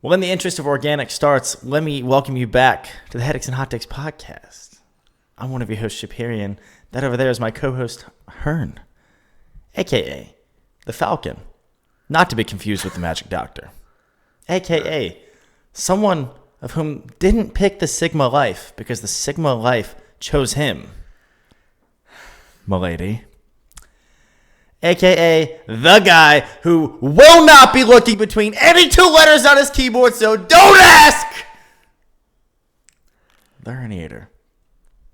Well, in the interest of organic starts, let me welcome you back to the Headaches and Hot Takes podcast. I'm one of your hosts, Shapirian. That over there is my co-host, Hearn, a.k.a. the Falcon, not to be confused with the Magic Doctor, a.k.a. someone of whom didn't pick the Sigma life because the Sigma life chose him, m'lady. A.k.a. the guy who will not be looking between any two letters on his keyboard, so don't ask! The Herniator.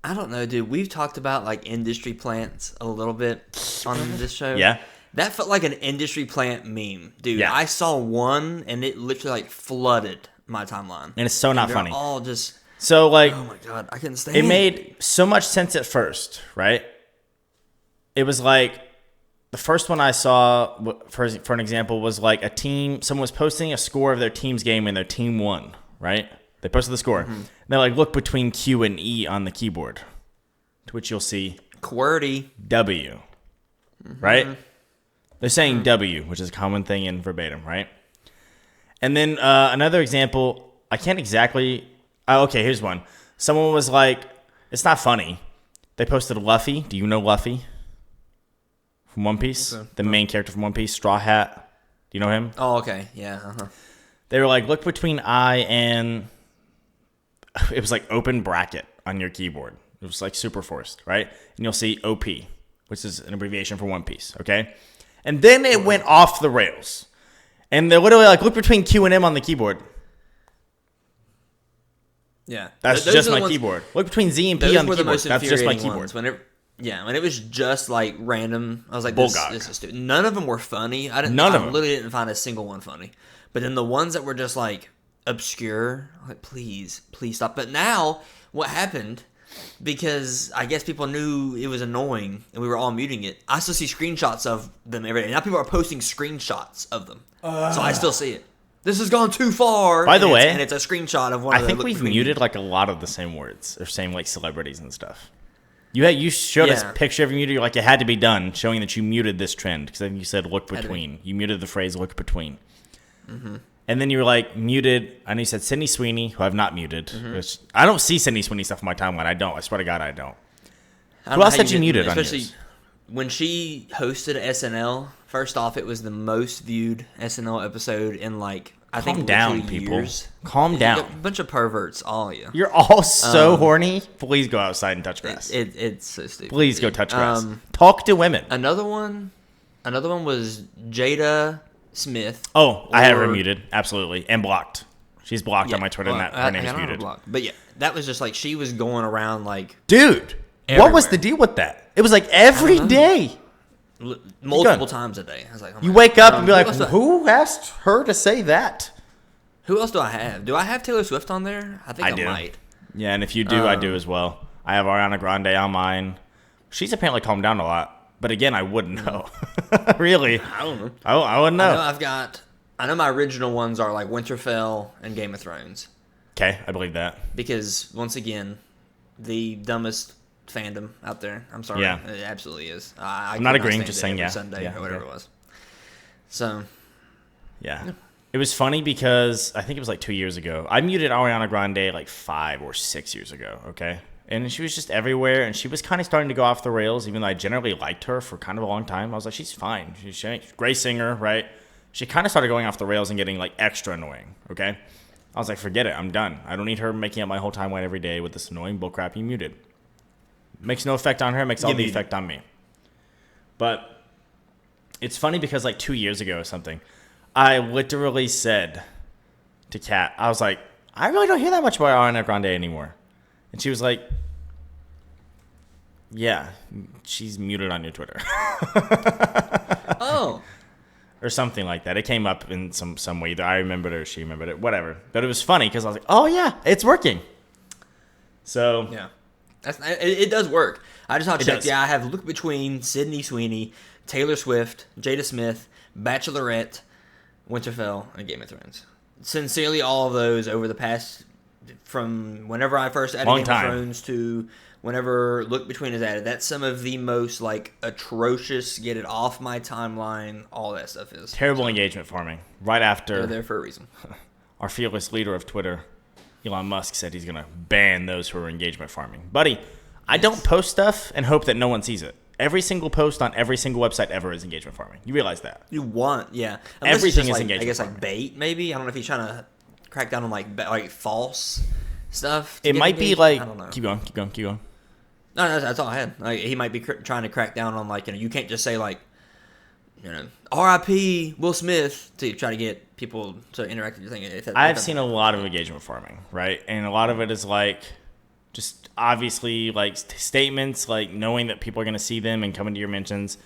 I don't know, dude. We've talked about, like, industry plants a little bit on this show. Yeah. That felt like an industry plant meme. Dude, Yeah. I saw one, and it literally, like, flooded my timeline. And it's so not They're funny. all just, So, like, oh, my God. I couldn't stand it made so much sense at first, right? It was like, the first one I saw, for an example, was like a team, someone was posting a score of their team's game and their team won, right? They posted the score. And they're like, look between Q and E on the keyboard, to which you'll see QWERTY. W, right? They're saying W, which is a common thing in verbatim, right? And then another example, I can't exactly... Oh, okay, here's one. Someone was like, it's not funny. They posted Luffy. Do you know Luffy? From One Piece? Okay. The main character from One Piece, Straw Hat. Do you know him? Oh, okay. Yeah. Uh-huh. They were like, look between I and... It was like open bracket on your keyboard. It was like super forced, right? And you'll see OP, which is an abbreviation for One Piece, okay? And then it went off the rails. And they're literally like, look between Q and M on the keyboard. Yeah. That's Those just are the my ones- keyboard. Look between Z and P Those on the were the keyboard. most That's just my infuriating keyboard. ones. When it was just like random, I was like, Bulldog. this is stupid. None of them were funny. I None of them. literally didn't find a single one funny. But then the ones that were just like obscure, I'm like, please stop. But now, what happened? Because I guess people knew it was annoying and we were all muting it. I still see screenshots of them every day. Now people are posting screenshots of them, so I still see it. This has gone too far. By the way, and it's a screenshot of one. I of the think look we've between- muted like a lot of the same words or same like celebrities and stuff. You showed us a Yeah. picture of you muted. You're like, it had to be done, showing that you muted this trend because I think you said look Had to be. between. You muted the phrase look between. And then you were like muted. I know you said Sydney Sweeney, who I've not muted. Which I don't see Sydney Sweeney stuff on my timeline. I don't. I swear to God, I don't. I Who don't know else how had you muted on especially yours? when she hosted SNL. First off, it was the most viewed SNL episode in like I Calm think down, literally people. years. Calm A down. bunch of perverts, all of you. You're all so horny. Please go outside and touch grass. It's so stupid. Please go touch grass. Um, Talk to women. Another one was Jada Smith. Oh, I have her or- muted. Absolutely. And blocked. She's blocked on my Twitter, and well, that her name I is don't have her muted. blocked. But yeah, that was just like she was going around like Dude, what was Everywhere. the deal with that? It was like every know. day. multiple times a day. I was like, oh You my wake God. up and be like, who else do- who asked her to say that? Who else do I have? Do I have Taylor Swift on there? I think I I do. might. Yeah, and if you do, I do as well. I have Ariana Grande on mine. She's apparently calmed down a lot. But again, I wouldn't know. Really. I don't know. I wouldn't I know know. I know my original ones are like Winterfell and Game of Thrones. Okay, I believe that. Because, once again, the dumbest fandom out there. I'm sorry. Yeah. It absolutely is. I'm not agreeing, just saying, yeah. Sunday Yeah, or whatever okay. it was. So, Yeah. It was funny because I think it was like 2 years ago. I muted Ariana Grande like 5 or 6 years ago, okay? And she was just everywhere, and she was kind of starting to go off the rails, even though I generally liked her for kind of a long time. I was like, she's fine. She's a great singer, right? She kind of started going off the rails and getting like extra annoying, okay? I was like, forget it. I'm done. I don't need her making up my whole timeline every day with this annoying bullcrap you muted. Makes no effect on her. Makes all You the muted. effect on me. But it's funny because like 2 years ago or something, I literally said to Kat, I was like, I really don't hear that much about Ariana Grande anymore. And she was like, yeah, she's muted on your Twitter. oh, Or something like that. It came up in some way. Either I remembered it or she remembered it. Whatever. But it was funny because I was like, oh, yeah, it's working. So, yeah. It does work. I just It checked. does. Yeah, I have Look Between, Sydney Sweeney, Taylor Swift, Jada Smith, Bachelorette, Winterfell, and Game of Thrones. Sincerely, all of those over the past, from whenever I first added Long Game time. of Thrones to whenever Look Between is added, that's some of the most like atrocious, get it off my timeline, all that stuff is. terrible engagement for me. Right They're after there for a reason. our fearless leader of Twitter, Elon Musk, said he's going to ban those who are engagement farming. Buddy, I don't post stuff and hope that no one sees it. Every single post on every single website ever is engagement farming. You realize that? You want, yeah. Everything it's just is like, engagement I guess farming. like bait, maybe. I don't know if he's trying to crack down on like false stuff. to It get might be engagement. like, I don't know. keep going. No, that's all I had. Like, he might be trying to crack down on, like, you can't just say, like, R.I.P. Will Smith to try to get people to interact with your thing. I've seen a lot of engagement farming, right? And a lot of it is like just obviously like statements, like knowing that people are going to see them and come into your mentions.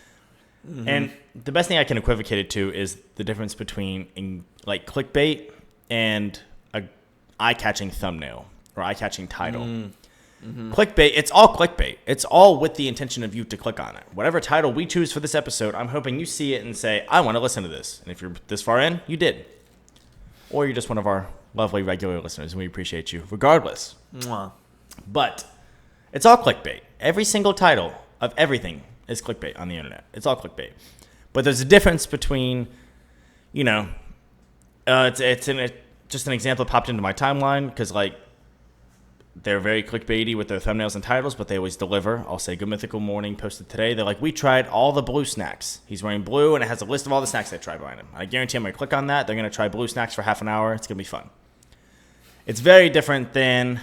Mm-hmm. And the best thing I can equivocate it to is the difference between like clickbait and a eye-catching thumbnail or eye-catching title. Mm-hmm. Clickbait, it's all clickbait. It's all with the intention of you to click on it. Whatever title we choose for this episode, I'm hoping you see it and say, I want to listen to this. And if you're this far in, you did. Or you're just one of our lovely regular listeners, and we appreciate you regardless. Mwah. But it's all clickbait. Every single title of everything is clickbait on the internet. It's all clickbait. But there's a difference between, just an example that popped into my timeline because, like, they're very clickbaity with their thumbnails and titles, but they always deliver. I'll say Good Mythical Morning posted today. They're like, we tried all the blue snacks. He's wearing blue, and it has a list of all the snacks they tried behind him. I guarantee I'm going to click on that. They're going to try blue snacks for half an hour. It's going to be fun. It's very different than,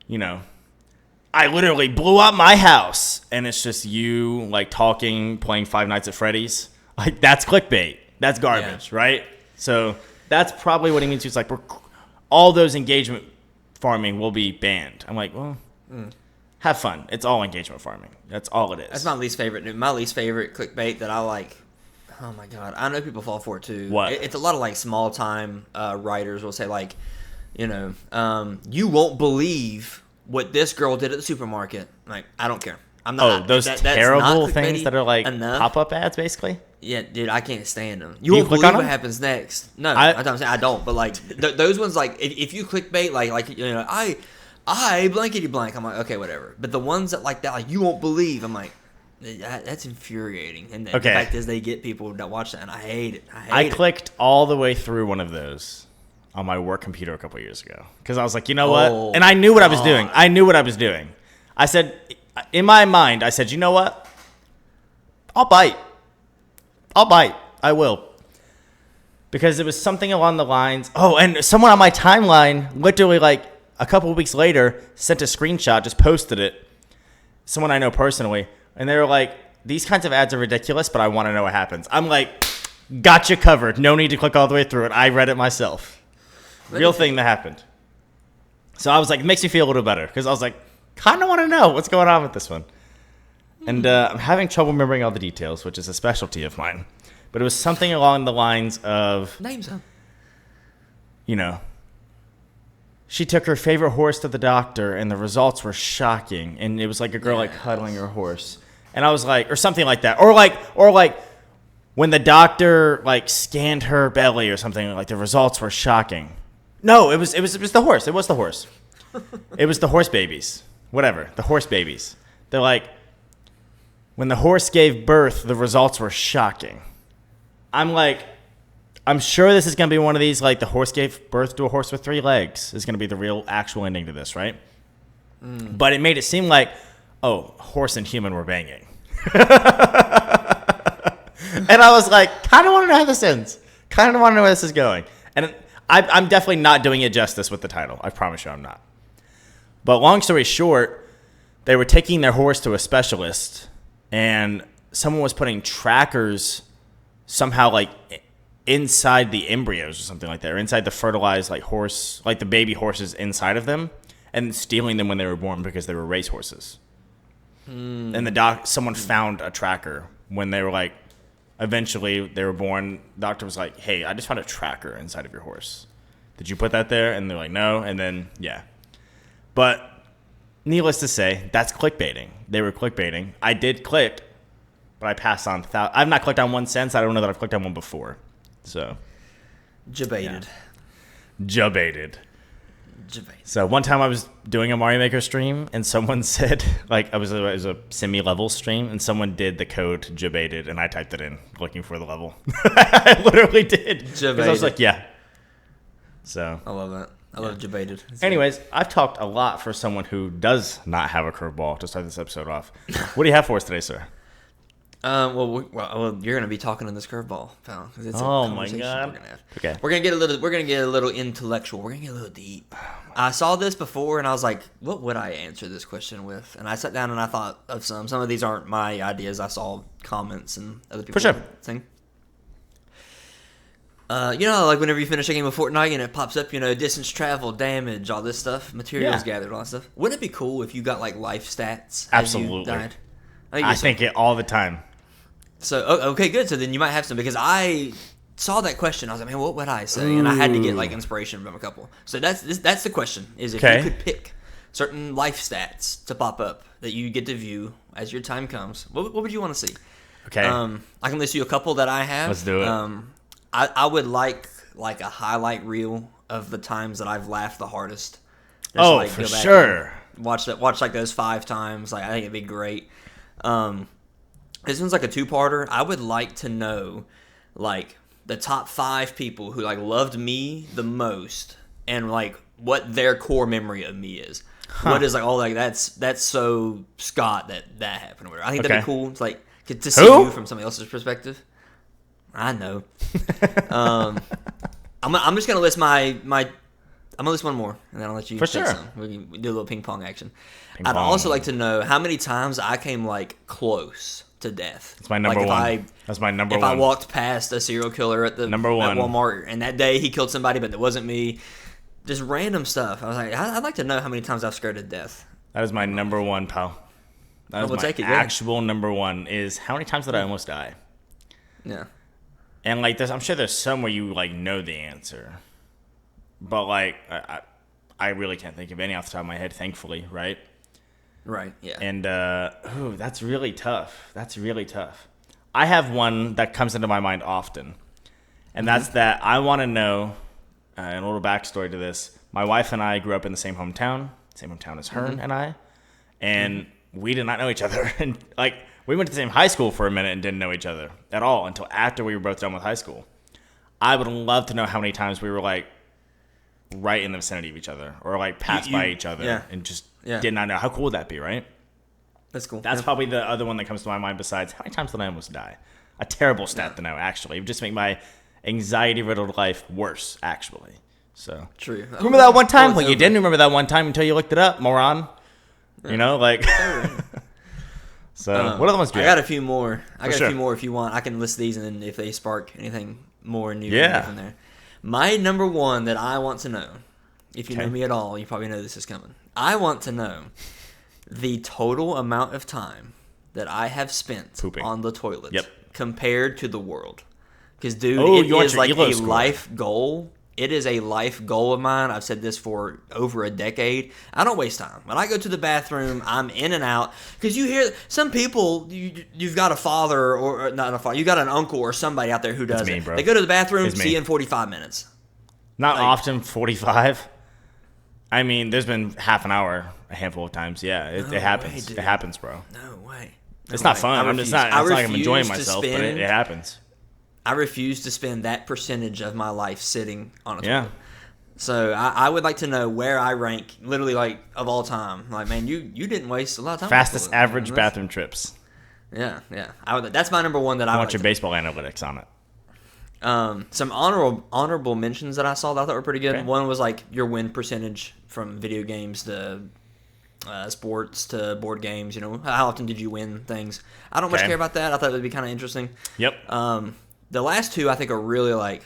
I literally blew up my house, and it's just you, like, talking, playing Five Nights at Freddy's. Like, that's clickbait. That's garbage, right? So that's probably what he means. He's like, all those engagement farming will be banned. I'm like, well, have fun. It's all engagement farming. That's all it is. That's my least favorite. My least favorite clickbait that I like. Oh my god, I know people fall for it too. What? It's a lot of like small time writers will say like, you won't believe what this girl did at the supermarket. Like, I don't care. I'm not. Those that's terrible not things that are like enough. pop-up ads, basically. Yeah, dude, I can't stand them. You You won't click believe on what them? happens next. No, I'm saying I don't. But like those ones, like if you clickbait, I blankety blank. I'm like, okay, whatever. But the ones that like that, like you won't believe. I'm like, that's infuriating. And the fact is, they get people that watch that, and I hate it. I clicked all the way through one of those on my work computer a couple years ago because I was like, you know what? And I knew what I was doing. I said, in my mind, I said, you know what? I'll bite. I will. Because it was something along the lines. Oh, and someone on my timeline, literally like a couple of weeks later, sent a screenshot, just posted it. Someone I know personally. And they were like, these kinds of ads are ridiculous, but I want to know what happens. I'm like, gotcha covered. No need to click all the way through it. I read it myself. Real thing that happened. So I was like, it makes me feel a little better. Because I was like, kind of want to know what's going on with this one. And I'm having trouble remembering all the details, which is a specialty of mine. But it was something along the lines of, names them. She took her favorite horse to the doctor, and the results were shocking. And it was like a girl like cuddling her horse, and I was like, or something like that, or like when the doctor like scanned her belly or something, like the results were shocking. No, it was the horse. It was the horse. It was the horse babies. Whatever, the horse babies. They're like, when the horse gave birth, the results were shocking. I'm like, I'm sure this is going to be one of these, like the horse gave birth to a horse with 3 legs is going to be the real actual ending to this, right? But it made it seem like, oh, horse and human were banging. And I was like, kind of want to know how this ends. Kind of want to know where this is going. And I'm definitely not doing it justice with the title. I promise you I'm not. But long story short, they were taking their horse to a specialist, and someone was putting trackers somehow like inside the embryos or something like that, or inside the fertilized like horse, like the baby horses inside of them, and stealing them when they were born because they were race horses. And someone found a tracker when they were like, eventually they were born. The doctor was like, hey, I just found a tracker inside of your horse. Did you put that there? And they're like, no. And then, yeah. But needless to say, that's clickbaiting. They were clickbaiting. I did click, but I passed on. I've not clicked on one since. I don't know that I've clicked on one before. So. Jabated. Jabated. So one time I was doing a Mario Maker stream, and someone said, like, it was a semi-level stream, and someone did the code Jabated, and I typed it in looking for the level. I literally did. Because I was like, yeah. So, I love that. I love debated. anyways, I've talked a lot for someone who does not have a curveball to start this episode off. What do you have for us today, sir? Well, you're gonna be talking in this curveball, pal. 'Cause it's a Oh my conversation God. We're gonna have. Okay. We're gonna get a little intellectual. We're gonna get a little deep. I saw this before, and I was like, "What would I answer this question with?" And I sat down and I thought of some. Some of these aren't my ideas. I saw comments and other people sure. saying. Like whenever you finish a game of Fortnite and it pops up, distance travel, damage, all this stuff, materials gathered, all that stuff. Wouldn't it be cool if you got like life stats? As you Absolutely. died? I think it all the time. So, okay, good. So then you might have some, because I saw that question. I was like, man, what would I say? And I had to get like inspiration from a couple. So that's the question, is if you could pick certain life stats to pop up that you get to view as your time comes, what would you want to see? Okay. I can list you a couple that I have. Let's do it. I would like a highlight reel of the times that I've laughed the hardest. Just, Oh, for go back sure. and watch like those 5 times. Like, I think it'd be great. This one's like a 2-parter. I would like to know, like, the top 5 people who like loved me the most, and like what their core memory of me is. What is like, oh, like that's so Scott that happened. Or whatever. I think that'd be cool. It's like get to see you from somebody else's perspective. I know. I'm just gonna list I'm gonna list one more, and then I'll let you. For take sure. some. We can do a little ping pong action. Ping I'd pong. also like to know how many times I came like close to death. It's my number one. That's my number one. If I walked past a serial killer at Number one. at Walmart, and that day he killed somebody, but it wasn't me. Just random stuff. I was like, I'd like to know how many times I've scared to death. That is my number one, pal. That is we'll my take it, yeah. actual number one. Is how many times did I almost die? Yeah. And like, I'm sure there's some where you like know the answer, but like, I really can't think of any off the top of my head. Thankfully, right? Right. Yeah. And that's really tough. That's really tough. I have one that comes into my mind often, and that's that I want to know. And a little backstory to this: my wife and I grew up in the same hometown as her and I, and we did not know each other. And like, we went to the same high school for a minute and didn't know each other at all until after we were both done with high school. I would love to know how many times we were like right in the vicinity of each other, or like passed by each other and just did not know. How cool would that be, right? That's cool. That's probably the other one that comes to my mind besides how many times did I almost die? A terrible stat to know, actually. It would just make my anxiety-riddled life worse, actually. So True. Remember that one time? Well, you didn't remember that one time until you looked it up, moron. You know, like... So, what other ones do you I have? got a few more. I got a few more if you want. I can list these, and then if they spark anything more new from there. My number one that I want to know, if you know me at all, you probably know this is coming. I want to know the total amount of time that I have spent Pooping on the toilet compared to the world. Because, dude, you it is like ELO a score. life goal. It is a life goal of mine. I've said this for over a decade. I don't waste time. When I go to the bathroom, I'm in and out. Because you hear some people, you've got a father, or not a father, you got an uncle or somebody out there who does me, it. bro. They go to the bathroom, It's me. see you in 45 minutes. Not like- often, 45. I mean, there's been half an hour a handful of times. Yeah, it happens. dude. It happens, bro. No way. It's not fun. It's not like I'm enjoying to myself, but it happens. I refuse to spend that percentage of my life sitting on a toilet. Yeah. So I would like to know where I rank, literally, like, of all time. Like, man, you didn't waste a lot of time. on the Fastest toilet. average bathroom trips. Yeah. That's my number one that I I would want your baseball analytics on it. Some honorable mentions that I saw that I thought were pretty good. Okay. One was like your win percentage from video games to sports to board games. You know, how often did you win things? I don't much care about that. I thought it would be kind of interesting. Yep. The last two I think are really like.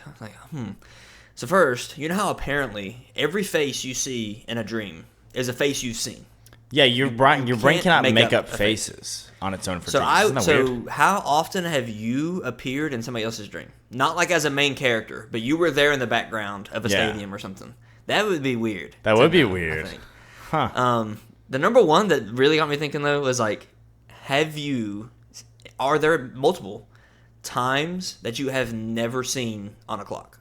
So first, you know how apparently every face you see in a dream is a face you've seen. Yeah, your brain cannot make up a faces on its own for So dreams. Isn't that weird? how often have you appeared in somebody else's dream? Not like as a main character, but you were there in the background of a stadium or something. That would be weird. That would be weird. I think. Huh. The number one that really got me thinking though was like, are there multiple times that you have never seen on a clock?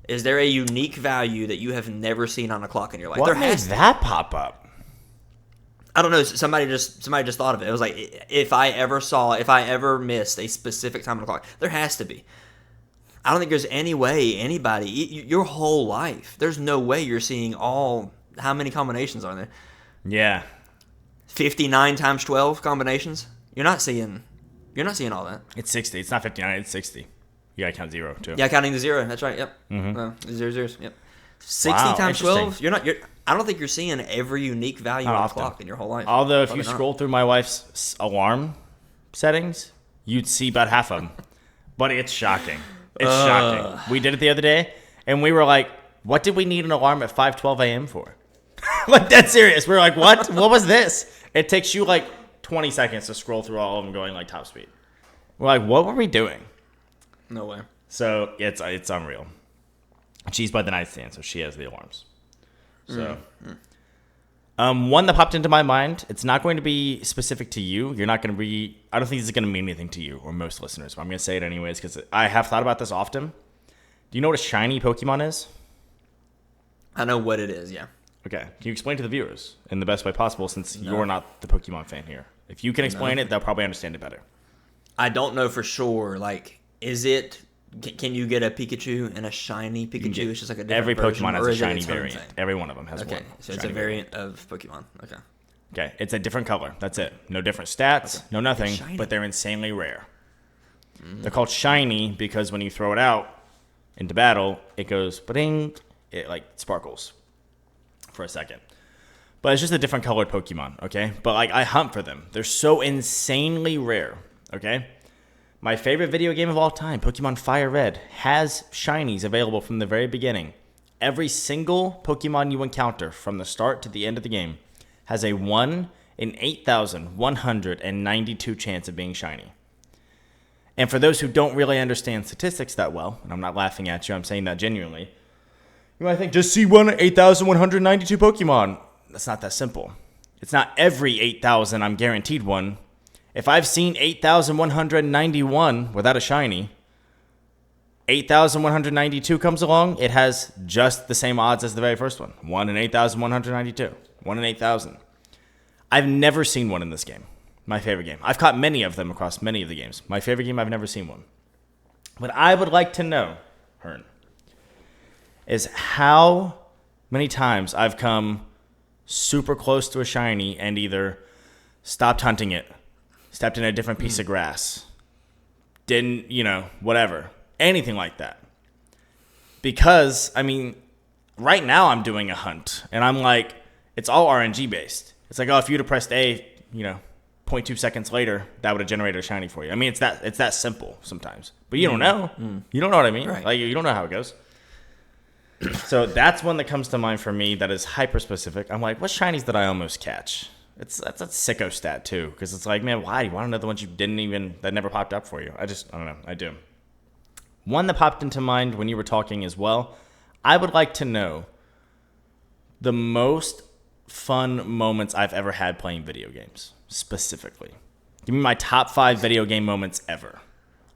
Is there a unique value that you have never seen on a clock in your life? What There made has to. that pop up? I don't know. Somebody just thought of it. It was like if I ever missed a specific time on the clock, there has to be. I don't think there's any way anybody, your whole life, there's no way you're seeing all, how many combinations are there? Yeah. 59 times 12 combinations? You're not seeing all that. It's 60. It's not 59. It's 60. You gotta count 0 too. Yeah, counting the 0. That's right. Yep. Zero zeros. Yep. 60 times 12. I don't think you're seeing every unique value Not on the often. clock in your whole life. Although if Probably you not. scroll through my wife's alarm settings, you'd see about half of them. But it's shocking. It's shocking. We did it the other day, and we were like, what did we need an alarm at 5:12 a.m. for? Like, dead serious. We were like, what? What was this? It takes you like 20 seconds to scroll through all of them going like top speed. We're like, what were we doing? No way. So it's unreal. She's by the nightstand, so she has the alarms. So, one that popped into my mind. It's not going to be specific to you. You're not going to be. I don't think this is going to mean anything to you or most listeners. But I'm going to say it anyways because I have thought about this often. Do you know what a shiny Pokemon is? I know what it is, yeah. Okay, can you explain to the viewers in the best way possible since you're not the Pokemon fan here? If you can explain it, they'll probably understand it better. I don't know for sure. Like, is it? Can you get a Pikachu and a shiny Pikachu? It's just like a different Every version, Pokemon has or a is it shiny its own variant. thing? Every one of them has one. Okay, so it's a shiny variant of Pokemon. Okay. Okay, it's a different color. That's it. No different stats, no nothing, shiny. but they're insanely rare. They're called shiny because when you throw it out into battle, it goes ba-ding, it like sparkles for a second. But it's just a different colored Pokemon, okay? But like I hunt for them. They're so insanely rare, okay? My favorite video game of all time, Pokemon Fire Red, has shinies available from the very beginning. Every single Pokemon you encounter from the start to the end of the game has a 1 in 8,192 chance of being shiny. And for those who don't really understand statistics that well, and I'm not laughing at you, I'm saying that genuinely, you might think, just see 1 in 8,192 Pokemon. That's not that simple. It's not every 8,000 I'm guaranteed one. If I've seen 8,191 without a shiny, 8,192 comes along, it has just the same odds as the very first one. 1 in 8,192. 1 in 8,000. I've never seen one in this game. My favorite game. I've caught many of them across many of the games. My favorite game, I've never seen one. What I would like to know, Hearn, is how many times I've come super close to a shiny and either stopped hunting it, stepped in a different piece of grass, didn't, whatever, anything like that. Because, right now I'm doing a hunt, and I'm like, it's all RNG based. It's like, if you'd have pressed A, 0.2 seconds later, that would have generated a shiny for you. It's that simple sometimes. But you don't know. You don't know what I mean. Right. Like, you don't know how it goes. So that's one that comes to mind for me that is hyper specific. I'm like, what shinies did I almost catch? That's a sicko stat too, because it's like, man, why do you want to know the ones that never popped up for you? I don't know. I do. One that popped into mind when you were talking as well. I would like to know the most fun moments I've ever had playing video games, specifically. Give me my top 5 video game moments ever.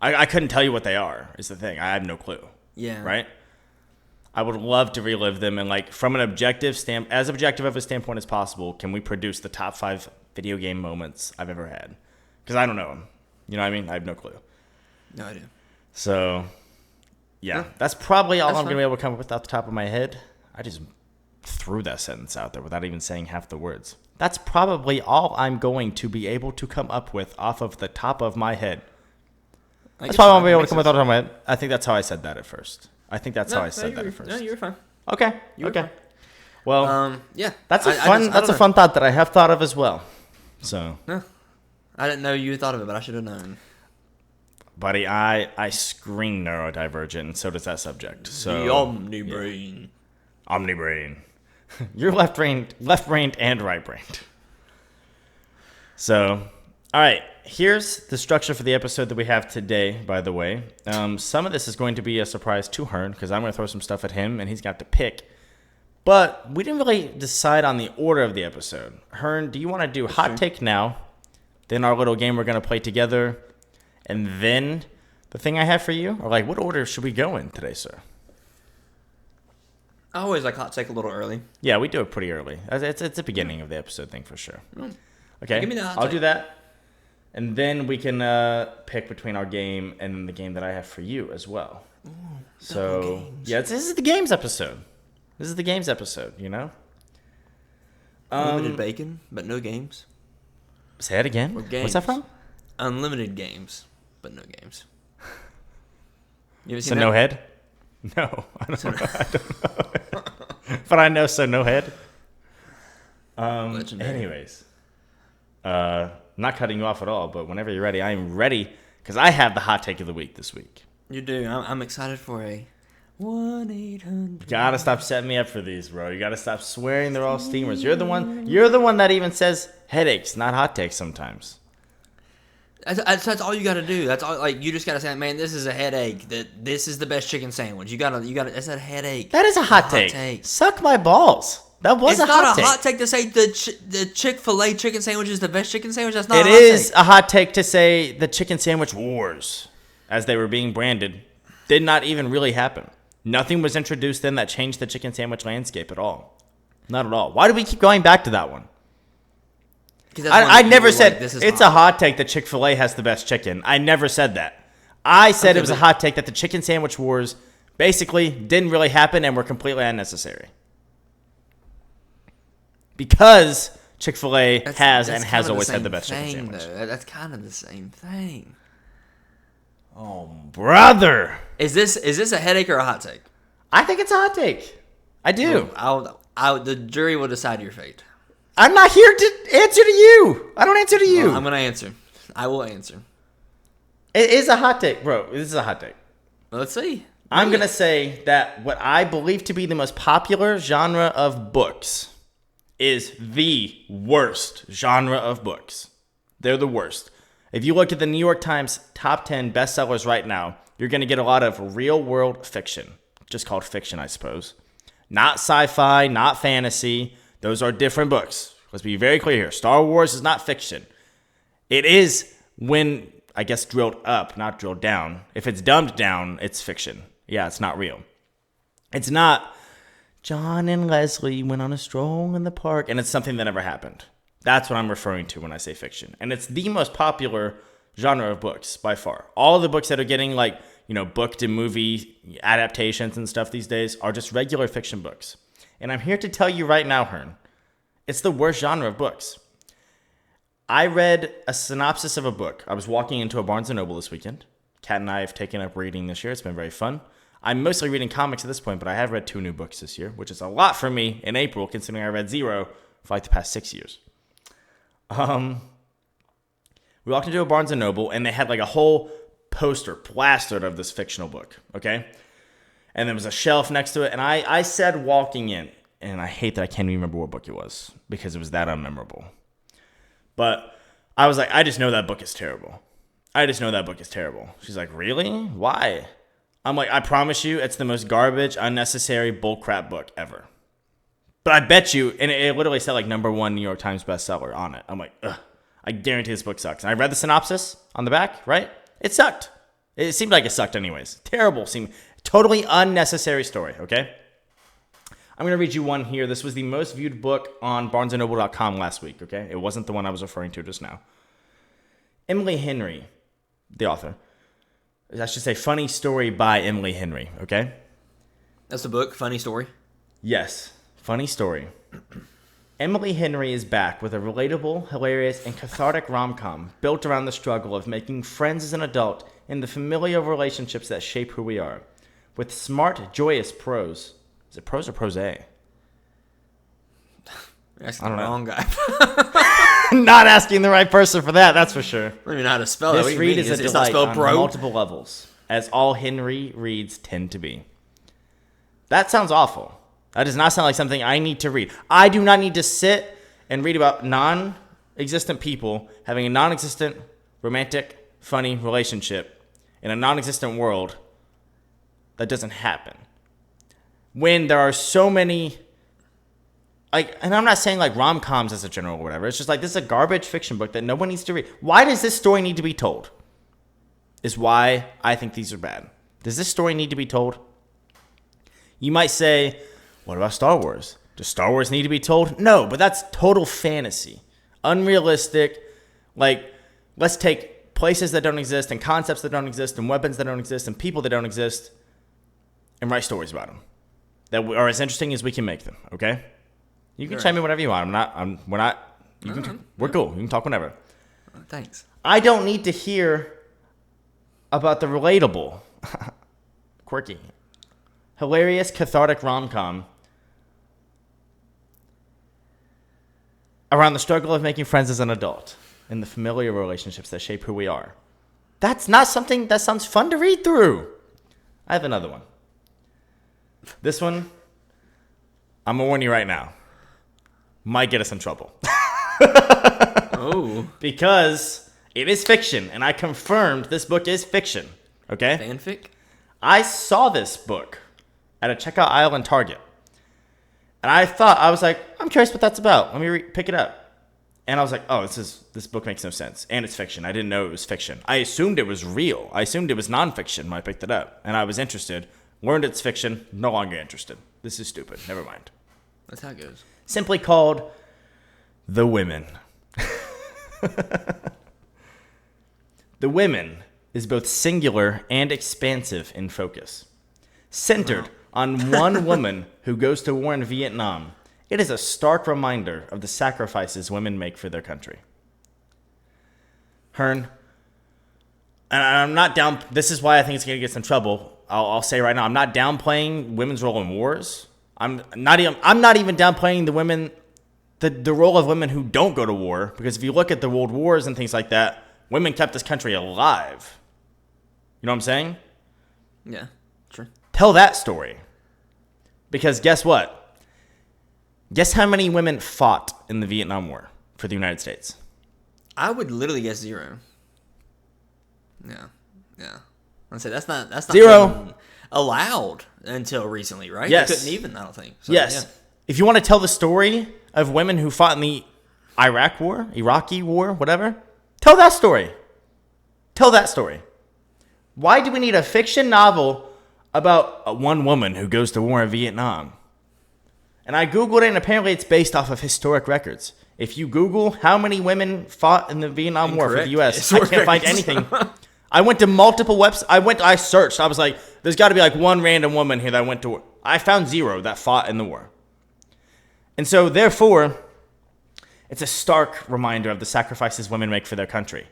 I couldn't tell you what they are, is the thing. I have no clue. Yeah. Right? I would love to relive them, and from an as objective of a standpoint as possible, can we produce the top 5 video game moments I've ever had? Because I don't know them. You know what I mean? I have no clue. No idea. So, yeah. That's probably all That's I'm going to fine. be able to come up with off the top of my head. I just threw that sentence out there without even saying half the words. That's probably all I'm going to be able to come up with off of the top of my head. That's probably all I'm going to be able to come up with off the top of my head. I think that's how I said that at first. I think that's how I said that at first. No, you were fine. Okay. You were okay. fine. Well, Yeah. that's a I fun. just- I That's a don't fun thought that I have thought of as well. So, know. I didn't know you thought of it, but I should have known. buddy, I screen neurodivergent, and so does that subject. So, The omni-brain. omnibrain. You're left-brained and right-brained. So, all right. Here's the structure for the episode that we have today, by the way. Some of this is going to be a surprise to Hearn, because I'm going to throw some stuff at him, and he's got to pick. But we didn't really decide on the order of the episode. Hearn, do you want to do hot take now, then our little game we're going to play together, and then the thing I have for you? Or what order should we go in today, sir? I always like hot take a little early. Yeah, we do it pretty early. It's the beginning of the episode thing for sure. Okay, Give me the hot I'll take. do that. And then we can pick between our game and the game that I have for you as well. So games. yeah, this is the games episode. This is the games episode. You know. Unlimited bacon, but no games. Say it again. Or games. What's that from? Unlimited games, but no games. You ever So seen no that? head? No, I don't know. I don't know. But I know so no head. Legendary. Anyways, not cutting you off at all, but whenever you're ready, I am ready because I have the hot take of the week this week. You do. I'm excited for a 1-800. You gotta stop setting me up for these, bro. You gotta stop swearing they're all steamers. You're the one that even says headaches, not hot takes sometimes. That's all you got to do. That's all. Like you just got to say, man, this is a headache. That this is the best chicken sandwich. You gotta. That's a headache. That is a hot take. Suck my balls. That was It's a not hot a take. hot take to say the Chick-fil-A chicken sandwich is the best chicken sandwich. That's not. It a hot is take. a hot take to say the chicken sandwich wars, as they were being branded, did not even really happen. Nothing was introduced then that changed the chicken sandwich landscape at all. Not at all. Why do we keep going back to that one? 'Cause that's one I that never people are said like, this is it's hot. a hot take that Chick-fil-A has the best chicken. I never said that. I said Okay, it was a but- hot take that the chicken sandwich wars basically didn't really happen and were completely unnecessary. Because Chick-fil-A has and has always had the best chicken sandwich. That's kind of the same thing. Oh, brother. Is this a headache or a hot take? I think it's a hot take. I do. The jury will decide your fate. I'm not here to answer to you. I don't answer to you. I'm gonna answer. I will answer. It is a hot take, bro. This is a hot take. Let's see. I'm going to say that what I believe to be the most popular genre of books is the worst genre of books. They're the worst. If you look at the New York Times top 10 bestsellers right now, you're going to get a lot of real-world fiction. Just called fiction, I suppose. Not sci-fi, not fantasy. Those are different books. Let's be very clear here. Star Wars is not fiction. It is when, I guess, drilled up, not drilled down. If it's dumbed down, it's fiction. Yeah, it's not real. It's not John and Leslie went on a stroll in the park, and it's something that never happened. That's what I'm referring to when I say fiction. And it's the most popular genre of books by far. All of the books that are getting book to movie adaptations and stuff these days are just regular fiction books. And I'm here to tell you right now, Hearn, it's the worst genre of books. I read a synopsis of a book. I was walking into a Barnes & Noble this weekend. Kat and I have taken up reading this year. It's been very fun. I'm mostly reading comics at this point, but I have read 2 new books this year, which is a lot for me in April, considering I read 0 for like the past 6 years. We walked into a Barnes & Noble, and they had like a whole poster plastered of this fictional book, okay? And there was a shelf next to it, and I said walking in, and I hate that I can't even remember what book it was, because it was that unmemorable. But I was like, I just know that book is terrible. She's like, really? Why? I'm like, I promise you, it's the most garbage, unnecessary, bullcrap book ever. But I bet you, and it literally said like #1 New York Times bestseller on it. I'm like, ugh, I guarantee this book sucks. And I read the synopsis on the back, right? It sucked. It seemed like it sucked anyways. Terrible. Seemed totally unnecessary story, okay? I'm going to read you one here. This was the most viewed book on BarnesandNoble.com last week, okay? It wasn't the one I was referring to just now. Emily Henry, the author. I should say funny story by Emily Henry, okay? That's the book. Funny story. Yes, funny story. Emily Henry is back with a relatable, hilarious, and cathartic rom-com built around the struggle of making friends as an adult in the familial relationships that shape who we are. With smart, joyous prose. Is it prose or prose? You're asking the know. wrong guy. Not asking the right person for that, that's for sure. I don't even know how to spell it. This read is a It's not delight spelled on bro. multiple levels, as all Henry reads tend to be. That sounds awful. That does not sound like something I need to read. I do not need to sit and read about non-existent people having a non-existent, romantic, funny relationship in a non-existent world that doesn't happen. When there are so many... and I'm not saying like rom-coms as a general or whatever. It's just like this is a garbage fiction book that no one needs to read. Why does this story need to be told? Is why I think these are bad. Does this story need to be told? You might say, what about Star Wars? Does Star Wars need to be told? No, but that's total fantasy. Unrealistic. Like, let's take places that don't exist and concepts that don't exist and weapons that don't exist and people that don't exist and write stories about them that are as interesting as we can make them. Okay, you can Sure. chime in whatever you want. We're not. We're cool. You can talk whenever. Thanks. I don't need to hear about the relatable, quirky, hilarious, cathartic rom-com around the struggle of making friends as an adult and the familiar relationships that shape who we are. That's not something that sounds fun to read through. I have another one. This one, I'm going to warn you right now, might get us in trouble. Oh. Because it is fiction, and I confirmed this book is fiction. Okay? Fanfic? I saw this book at a checkout aisle in Target. And I was like, I'm curious what that's about. Let me pick it up. And I was like, oh, this book makes no sense. And it's fiction. I didn't know it was fiction. I assumed it was real. I assumed it was nonfiction when I picked it up. And I was interested. Learned it's fiction. No longer interested. This is stupid. Never mind. That's how it goes. Simply called The Women. The Women is both singular and expansive in focus. Centered on one woman who goes to war in Vietnam, it is a stark reminder of the sacrifices women make for their country. Hearn, and I'm not down. This is why I think it's going to get us in trouble. I'll say right now, I'm not downplaying women's role in wars. I'm not even downplaying the women, the role of women who don't go to war. Because if you look at the world wars and things like that, women kept this country alive. You know what I'm saying? Yeah, sure. Tell that story. Because guess what? Guess how many women fought in the Vietnam War for the United States? I would literally guess 0. Yeah. I'd say that's not 0. even allowed until recently, right? Yes. They couldn't even, I don't think. So, Yes. Yeah. If you want to tell the story of women who fought in the Iraqi war, whatever, tell that story. Tell that story. Why do we need a fiction novel about one woman who goes to war in Vietnam? And I Googled it, and apparently it's based off of historic records. If you Google how many women fought in the Vietnam War for the U.S., I Historic can't find records. anything. I went to multiple websites. I searched. I was like, there's got to be like one random woman here that went to war. I found 0 that fought in the war. And so, therefore, it's a stark reminder of the sacrifices women make for their country.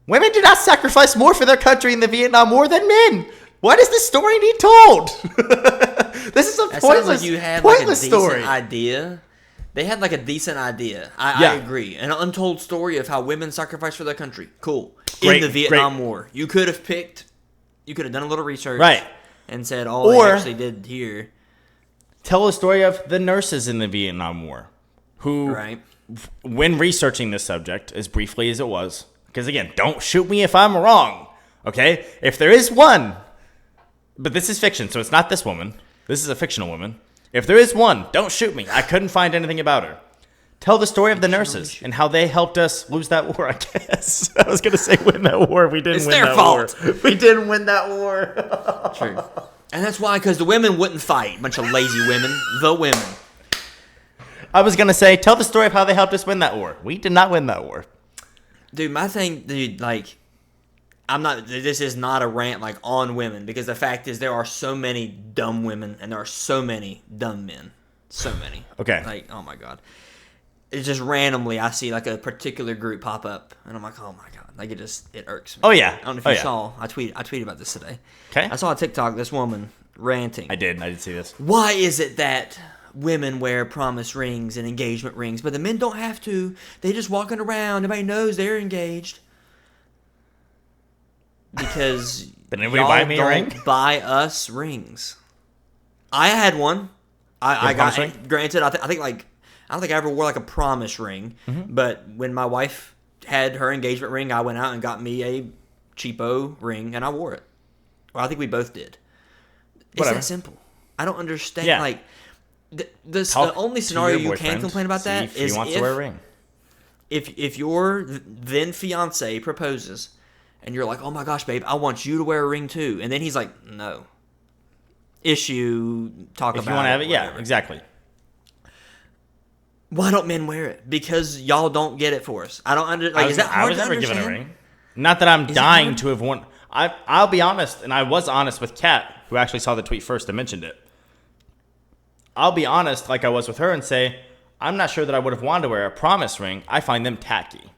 Women do not sacrifice more for their country in the Vietnam War than men. Why does this story need told? This is a That sounds pointless, like you had like a pointless decent story. idea. They had like a decent idea. I agree. An untold story of how women sacrifice for their country. Cool. Great, in the Vietnam great. War. You could have done a little research. Right. And said, oh, Or- they actually did here. Tell the story of the nurses in the Vietnam War who, Right. when researching this subject, as briefly as it was, because again, don't shoot me if I'm wrong, okay? If there is one, but this is fiction, so it's not this woman. This is a fictional woman. If there is one, don't shoot me. I couldn't find anything about her. Tell the story of the nurses and how they helped us lose that war, I guess. I was going to say win that war. We didn't It's win their that fault. war. We didn't win that war. True. And that's why, because the women wouldn't fight. Bunch of lazy women. The women. I was going to say, tell the story of how they helped us win that war. We did not win that war. Dude, my thing, like, this is not a rant, like, on women, because the fact is there are so many dumb women, and there are so many dumb men. So many. Okay. Like, oh my God. It's just randomly, I see, like, a particular group pop up, and I'm like, oh my God. Like, it irks me. Oh, yeah. I don't know if Oh, you yeah. saw, I tweeted about this today. Okay. I saw a TikTok, this woman ranting. I did see this. Why is it that women wear promise rings and engagement rings, but the men don't have to? They just walking around. Everybody knows they're engaged. Because Did anybody buy me a don't ring? buy us rings. I had one. I got promise ring? granted. I think like I don't think I ever wore like a promise ring. Mm-hmm. But when my wife had her engagement ring, I went out and got me a cheapo ring, and I wore it. Well, I think we both did. It's Whatever. that simple. I don't understand. Yeah. Like the Talk only to scenario your you can boyfriend, complain about see that if is he wants to wear a ring. if your then fiance proposes and you're like, oh my gosh, babe, I want you to wear a ring too, and then he's like, no. Issue, talk about it. If you want to have it, yeah, whatever. exactly. Why don't men wear it? Because y'all don't get it for us. I don't understand. Like, is that I hard was to never given a understand? ring. Not that I'm it dying hard? to have won. I'll be honest, and I was honest with Kat, who actually saw the tweet first and mentioned it. I'll be honest, like I was with her, and say, I'm not sure that I would have wanted to wear a promise ring. I find them tacky.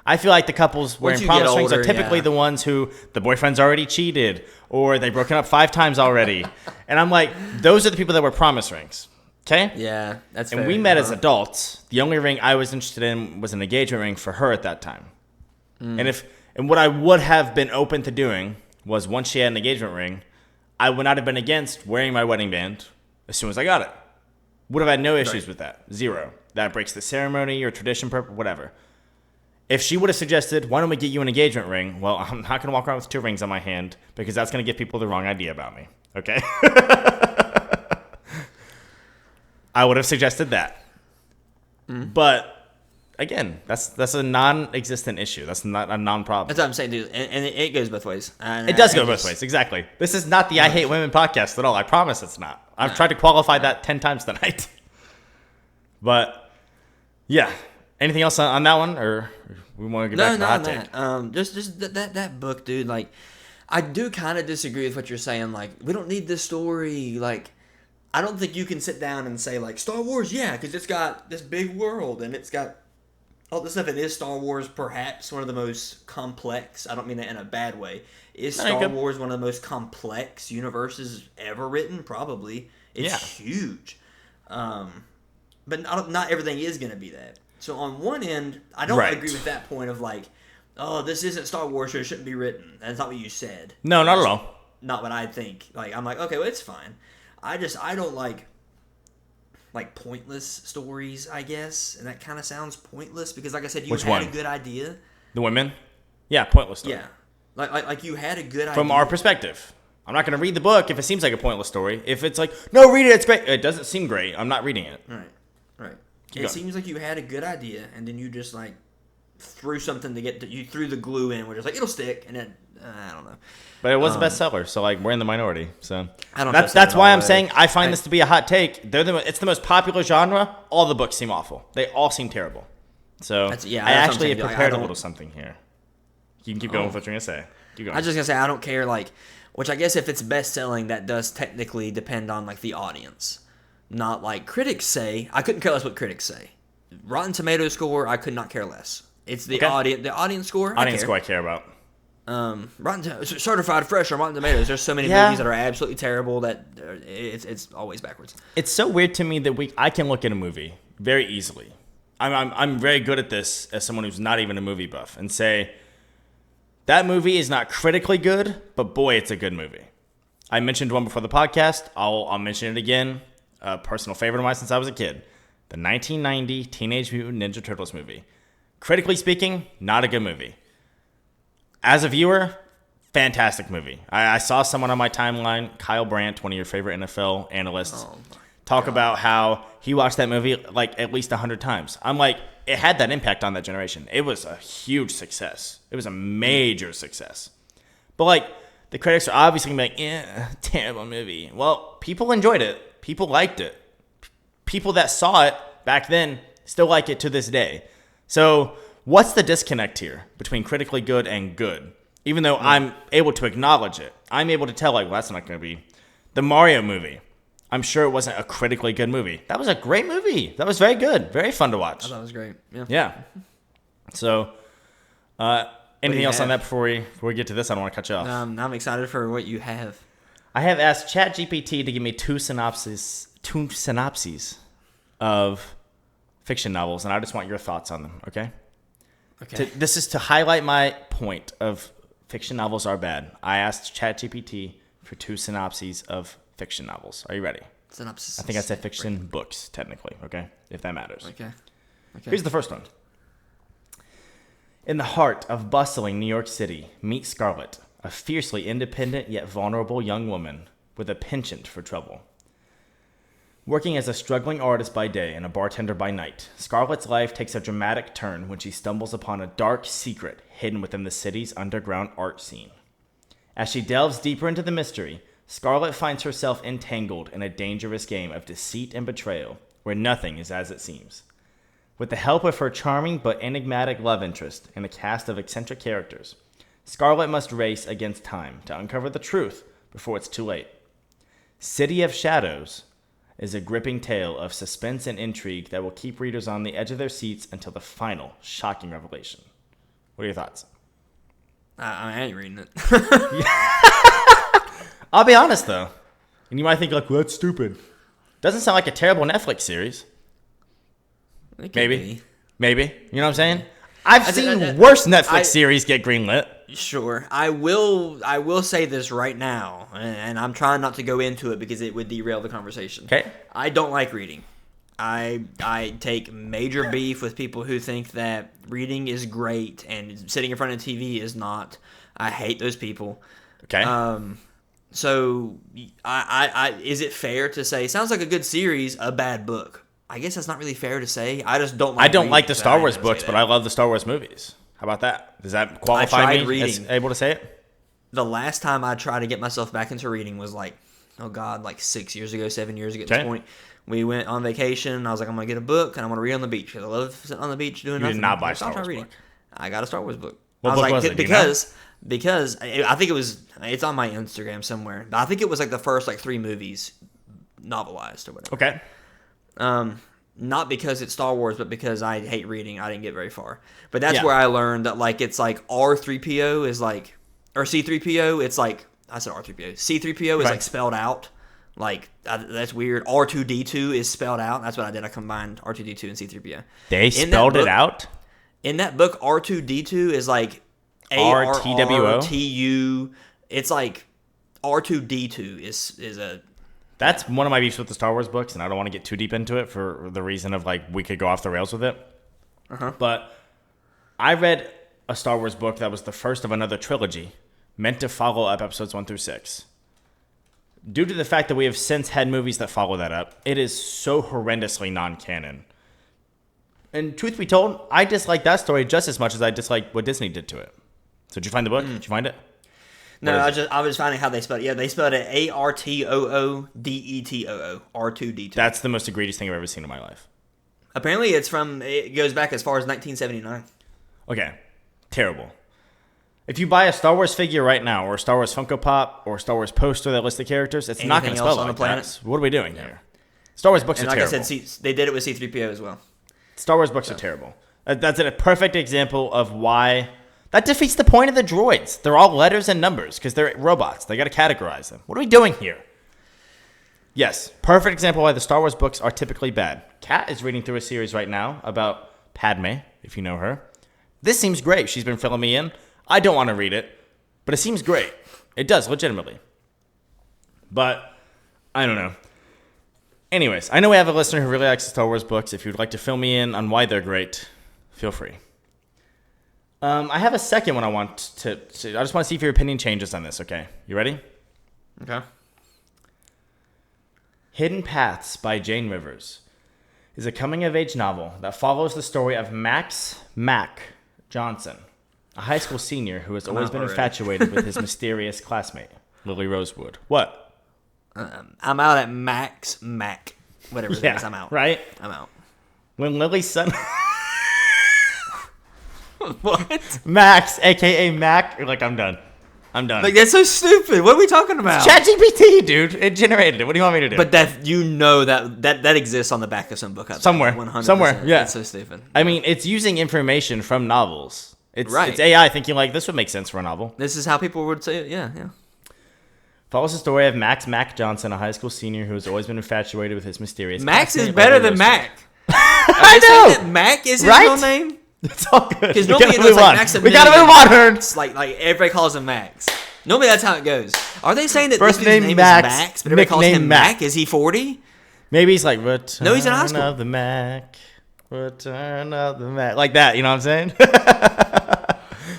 I feel like the couples wearing promise rings are typically the ones who the boyfriend's already cheated or they've broken up 5 times already. And I'm like, those are the people that wear promise rings. Okay? Yeah, that's And fair. we met as adults. The only ring I was interested in was an engagement ring for her at that time. And what I would have been open to doing was once she had an engagement ring, I would not have been against wearing my wedding band as soon as I got it. Would have had no issues with that. 0. That breaks the ceremony or tradition, whatever. If she would have suggested, why don't we get you an engagement ring? Well, I'm not going to walk around with 2 rings on my hand because that's going to give people the wrong idea about me. Okay? I would have suggested that. But, again, that's a non-existent issue. That's not a non-problem. That's what I'm saying, dude. And it goes both ways. It does go both ways, exactly. This is not the I Hate Women podcast at all. I promise it's not. I've tried to qualify that 10 times tonight. But, yeah. Anything else on that one, or we want to get back to the hot take? Just that book, dude. Like, I do kind of disagree with what you're saying. Like, we don't need this story. Like, I don't think you can sit down and say like Star Wars, yeah, because it's got this big world and it's got all this stuff. It is Star Wars, perhaps one of the most complex. I don't mean that in a bad way. Is Star Wars one of the most complex universes ever written? Probably. It's huge. But not everything is going to be that. So on one end, I don't agree with that point of like, oh, this isn't Star Wars, so it shouldn't be written. That's not what you said. No, not at all. Not what I think. Like, I'm like, okay, well, it's fine. I don't like pointless stories, I guess, and that kind of sounds pointless because, like I said, you had a good idea. The women? Yeah, pointless story. Yeah, like you had a good idea from our perspective. I'm not going to read the book if it seems like a pointless story. If it's like, no, read it, it's great. It doesn't seem great. I'm not reading it. Right. It seems like you had a good idea, and then you just like threw something you threw the glue in, which is like it'll stick, and then I don't know. But it was a bestseller, so like we're in the minority. So I don't. That's why I'm saying I find this to be a hot take. It's the most popular genre. All the books seem awful. They all seem terrible. So I actually have prepared a little something here. You can keep going with what you're gonna say. Keep going. I was just gonna say I don't care which I guess if it's best selling, that does technically depend on like the audience. Not like critics say. I couldn't care less what critics say. Rotten Tomatoes score, I could not care less. It's the audience score. Score I care about. Certified fresh on Rotten Tomatoes. There's so many movies that are absolutely terrible that it's always backwards. It's so weird to me that I can look at a movie very easily. I'm very good at this as someone who's not even a movie buff and say that movie is not critically good, but boy, it's a good movie. I mentioned one before the podcast. I'll mention it again. A personal favorite of mine since I was a kid. The 1990 Teenage Mutant Ninja Turtles movie. Critically speaking, not a good movie. As a viewer, fantastic movie. I saw someone on my timeline, Kyle Brandt, one of your favorite NFL analysts, talk about how he watched that movie like at least 100 times. I'm like, it had that impact on that generation. It was a huge success. It was a major success. But like, the critics are obviously going to be like, terrible movie. Well, people enjoyed it. People liked it. People that saw it back then still like it to this day. So what's the disconnect here between critically good and good? Even though I'm able to acknowledge it. I'm able to tell, like, well, that's not going to be. The Mario movie. I'm sure it wasn't a critically good movie. That was a great movie. That was very good. Very fun to watch. I thought it was great. Yeah. So, anything else on that before we get to this? I don't want to cut you off. I'm excited for what you have. I have asked ChatGPT to give me two synopses of fiction novels, and I just want your thoughts on them, okay? Okay. This is to highlight my point of fiction novels are bad. I asked ChatGPT for 2 synopses of fiction novels. Are you ready? Synopsis. I think I said fiction books, technically, okay? If that matters. Okay. Here's the first one. In the heart of bustling New York City, meet Scarlett, a fiercely independent yet vulnerable young woman with a penchant for trouble. Working as a struggling artist by day and a bartender by night, Scarlett's life takes a dramatic turn when she stumbles upon a dark secret hidden within the city's underground art scene. As she delves deeper into the mystery, Scarlett finds herself entangled in a dangerous game of deceit and betrayal where nothing is as it seems. With the help of her charming but enigmatic love interest and a cast of eccentric characters, Scarlet must race against time to uncover the truth before it's too late. City of Shadows is a gripping tale of suspense and intrigue that will keep readers on the edge of their seats until the final shocking revelation. What are your thoughts? I ain't reading it. I'll be honest, though. And you might think, like, well, that's stupid. Doesn't sound like a terrible Netflix series. Maybe. You know what I'm saying? I've seen worse Netflix series get greenlit. Sure. I will say this right now, and I'm trying not to go into it because it would derail the conversation. Okay. I don't like reading. I take major beef with people who think that reading is great and sitting in front of TV is not. I hate those people. Okay. So I is it fair to say sounds like a good series, a bad book? I guess that's not really fair to say. I just don't like I don't like the reading, Star Wars books, but I love the Star Wars movies. How about that? Does that qualify me as able to say it? The last time I tried to get myself back into reading was like 6 years ago, 7 years ago at this point. We went on vacation, and I was like, I'm going to get a book, and I'm going to read on the beach. Because I love sitting on the beach doing nothing. You did not buy a Star Wars book. I got a Star Wars book. What book was it? Because I think it was, it's on my Instagram somewhere. I think it was like the first 3 movies novelized or whatever. Okay. Not because it's Star Wars, but because I hate reading. I didn't get very far. But that's where I learned that it's like R3PO is like, or C3PO, it's like, I said R3PO. C3PO is like spelled out. That's weird. R2D2 is spelled out. That's what I did. I combined R2D2 and C3PO. They spelled it out? In that book, R2D2 is like ARRTU. It's like R2D2 is a... That's one of my beefs with the Star Wars books, and I don't want to get too deep into it for the reason of we could go off the rails with it. But I read a Star Wars book that was the first of another trilogy meant to follow up episodes 1 through 6. Due to the fact that we have since had movies that follow that up, it is so horrendously non-canon. And truth be told, I dislike that story just as much as I dislike what Disney did to it. So did you find the book? Did you find it? No, I was finding how they spelled it. Yeah, they spelled it ARTOODETOO, R2D2. That's the most egregious thing I've ever seen in my life. Apparently it goes back as far as 1979. Okay, terrible. If you buy a Star Wars figure right now, or a Star Wars Funko Pop, or a Star Wars poster that lists the characters, it's not going to spell on like the planet. that. What are we doing here? Star Wars books are terrible. Like I said, they did it with C-3PO as well. Star Wars books are terrible. That's a perfect example of why... That defeats the point of the droids. They're all letters and numbers because they're robots. They got to categorize them. What are we doing here? Yes, perfect example why the Star Wars books are typically bad. Kat is reading through a series right now about Padme, if you know her. This seems great. She's been filling me in. I don't want to read it, but it seems great. It does, legitimately. But, I don't know. Anyways, I know we have a listener who really likes the Star Wars books. If you'd like to fill me in on why they're great, feel free. I have a second one I want to... I just want to see if your opinion changes on this, okay? You ready? Okay. Hidden Paths by Jane Rivers is a coming-of-age novel that follows the story of Max Mac Johnson, a high school senior who has always been infatuated with his mysterious classmate, Lily Rosewood. What? I'm out at Max Mac. Whatever it is, I'm out. Right? I'm out. When Lily's son... What? Max, a.k.a. Mac. You're like, I'm done. That's so stupid. What are we talking about? ChatGPT, dude. It generated it. What do you want me to do? But that exists on the back of some book. Somewhere. 100%. Yeah. It's so stupid. I mean, it's using information from novels. It's AI thinking, this would make sense for a novel. This is how people would say it. Yeah. Follows the story of Max Mac Johnson, a high school senior who has always been infatuated with his mysterious Max is better than Mac. I know. That Mac is his real name? It's all good. Because normally it's like Max. We gotta move on. It's like everybody calls him Max. Normally that's how it goes. Are they saying that first this dude's name Max, is Max, but everybody calls him Mac? Is he 40? Maybe he's like Return no, he's in high school. of the Mac. Return of the Mac. Like that, you know what I'm saying?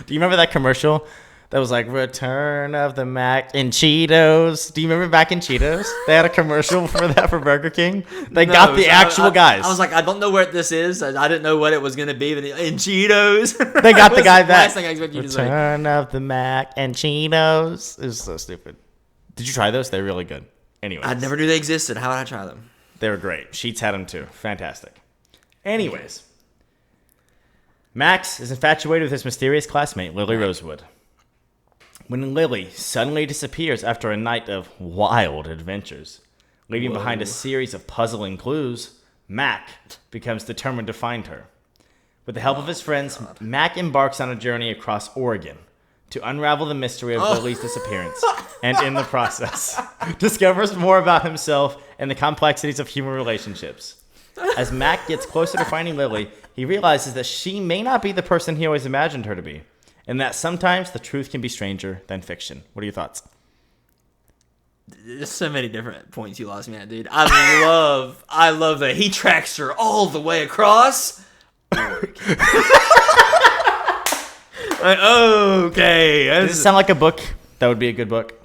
Do you remember that commercial? That was like Return of the Mac in Cheetos. Do you remember back in Cheetos? They had a commercial for that for Burger King. They got the actual guys. I was like, I don't know what this is. I didn't know what it was going to be. But in Cheetos. They got the guy back. Last thing I expected you to say. Return of the Mac and Cheetos. It was so stupid. Did you try those? They're really good. Anyways. I never knew they existed. How would I try them? They were great. Sheets had them too. Fantastic. Anyways. Max is infatuated with his mysterious classmate, Lily Rosewood. when Lily suddenly disappears after a night of wild adventures, leaving behind a series of puzzling clues, Mac becomes determined to find her. With the help of his friends, Mac embarks on a journey across Oregon to unravel the mystery of Lily's disappearance, and in the process, discovers more about himself and the complexities of human relationships. As Mac gets closer to finding Lily, he realizes that she may not be the person he always imagined her to be, and that sometimes the truth can be stranger than fiction. What are your thoughts? There's so many different points you lost me at, dude. I love that he tracks her all the way across. Like, okay. Does it sound like a book that would be a good book?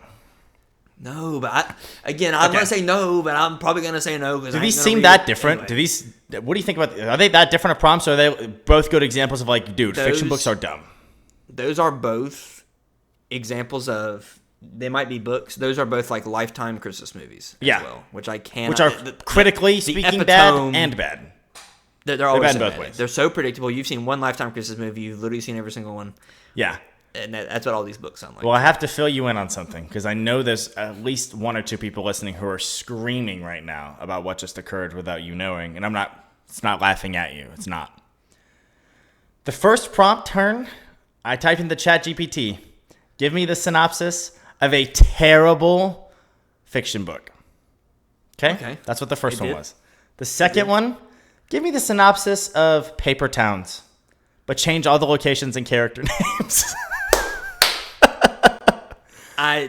No, but I'm gonna say no, but I'm probably gonna say no because do these seem that different? Anyway. What do you think about? Are they that different of prompts, or are they both good examples of like, dude, fiction books are dumb? Those are both examples of. They might be books. Those are both like Lifetime Christmas movies as well, which I can't. Which are critically speaking bad and bad. They're always bad so both bad. ways. They're so predictable. You've seen one Lifetime Christmas movie. You've literally seen every single one. Yeah. And that's what all these books sound like. Well, I have to fill you in on something because I know there's at least one or two people listening who are screaming right now about what just occurred without you knowing. And it's not laughing at you. It's not. The first prompt turn, I typed into ChatGPT, give me the synopsis of a terrible fiction book. Okay? That's what the first one was. The second one, give me the synopsis of Paper Towns, but change all the locations and character names.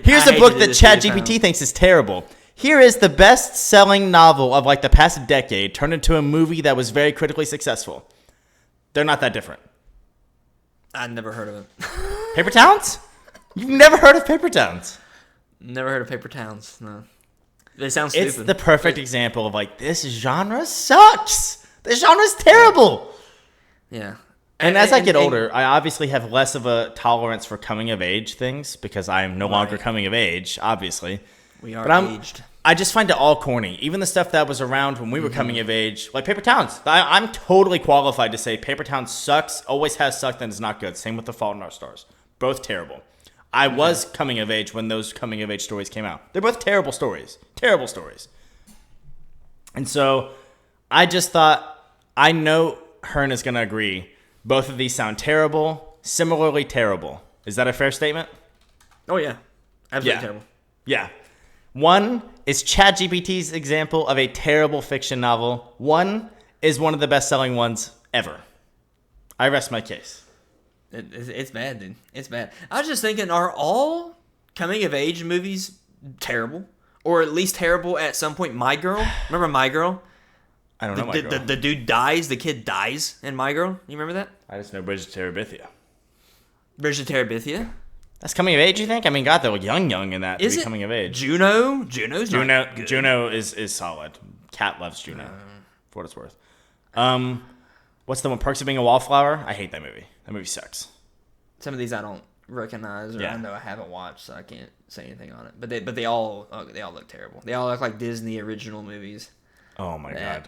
Here's a book that ChatGPT thinks is terrible. Here is the best-selling novel of like the past decade turned into a movie that was very critically successful. They're not that different. I've never heard of it. Paper Towns? You've never heard of Paper Towns? Never heard of Paper Towns, no. It sounds stupid. It's the perfect example of like, this genre sucks. This genre's terrible. Yeah. And as I get older, I obviously have less of a tolerance for coming of age things because I am no longer coming of age, obviously. We are aged. I just find it all corny. Even the stuff that was around when we were coming of age, like Paper Towns. I'm totally qualified to say Paper Towns sucks, always has sucked, and is not good. Same with The Fault in Our Stars. Both terrible. I was coming of age when those coming of age stories came out. They're both terrible stories. Terrible stories. And so I just thought, I know Hearn is going to agree. Both of these sound terrible, similarly terrible. Is that a fair statement? Oh, yeah. Absolutely terrible. Yeah. One is ChatGPT's example of a terrible fiction novel. One is one of the best-selling ones ever. I rest my case. It's bad, dude. It's bad. I was just thinking, are all coming-of-age movies terrible? Or at least terrible at some point? My Girl? Remember My Girl? I don't know My Girl. The dude dies. The kid dies in My Girl. You remember that? I just know Bridget Terabithia. Bridget Terabithia? That's coming of age, you think? I mean, God, they're young in that is to be coming of age. Juno? Not good. Juno is solid. Kat loves Juno, for what it's worth. What's the one? Perks of Being a Wallflower? I hate that movie. That movie sucks. Some of these I don't recognize, or I know I haven't watched, so I can't say anything on it. But they all look terrible. They all look like Disney original movies. Oh my God.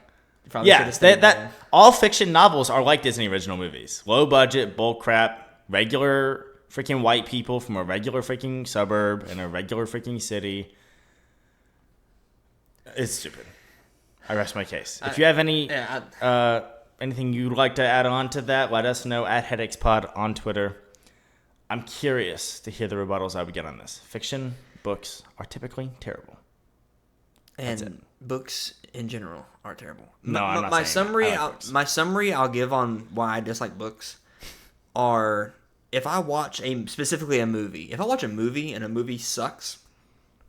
Yeah, that all fiction novels are like Disney original movies. Low budget, bull crap, regular freaking white people from a regular freaking suburb in a regular freaking city. It's stupid. I rest my case. If you have any anything you'd like to add on to that, let us know at HeadacheSpod on Twitter. I'm curious to hear the rebuttals I would get on this. Fiction books are typically terrible. And books in general are terrible. No, I'm not my saying summary. that. My summary I'll give on why I dislike books are if I watch specifically a movie. If I watch a movie and a movie sucks,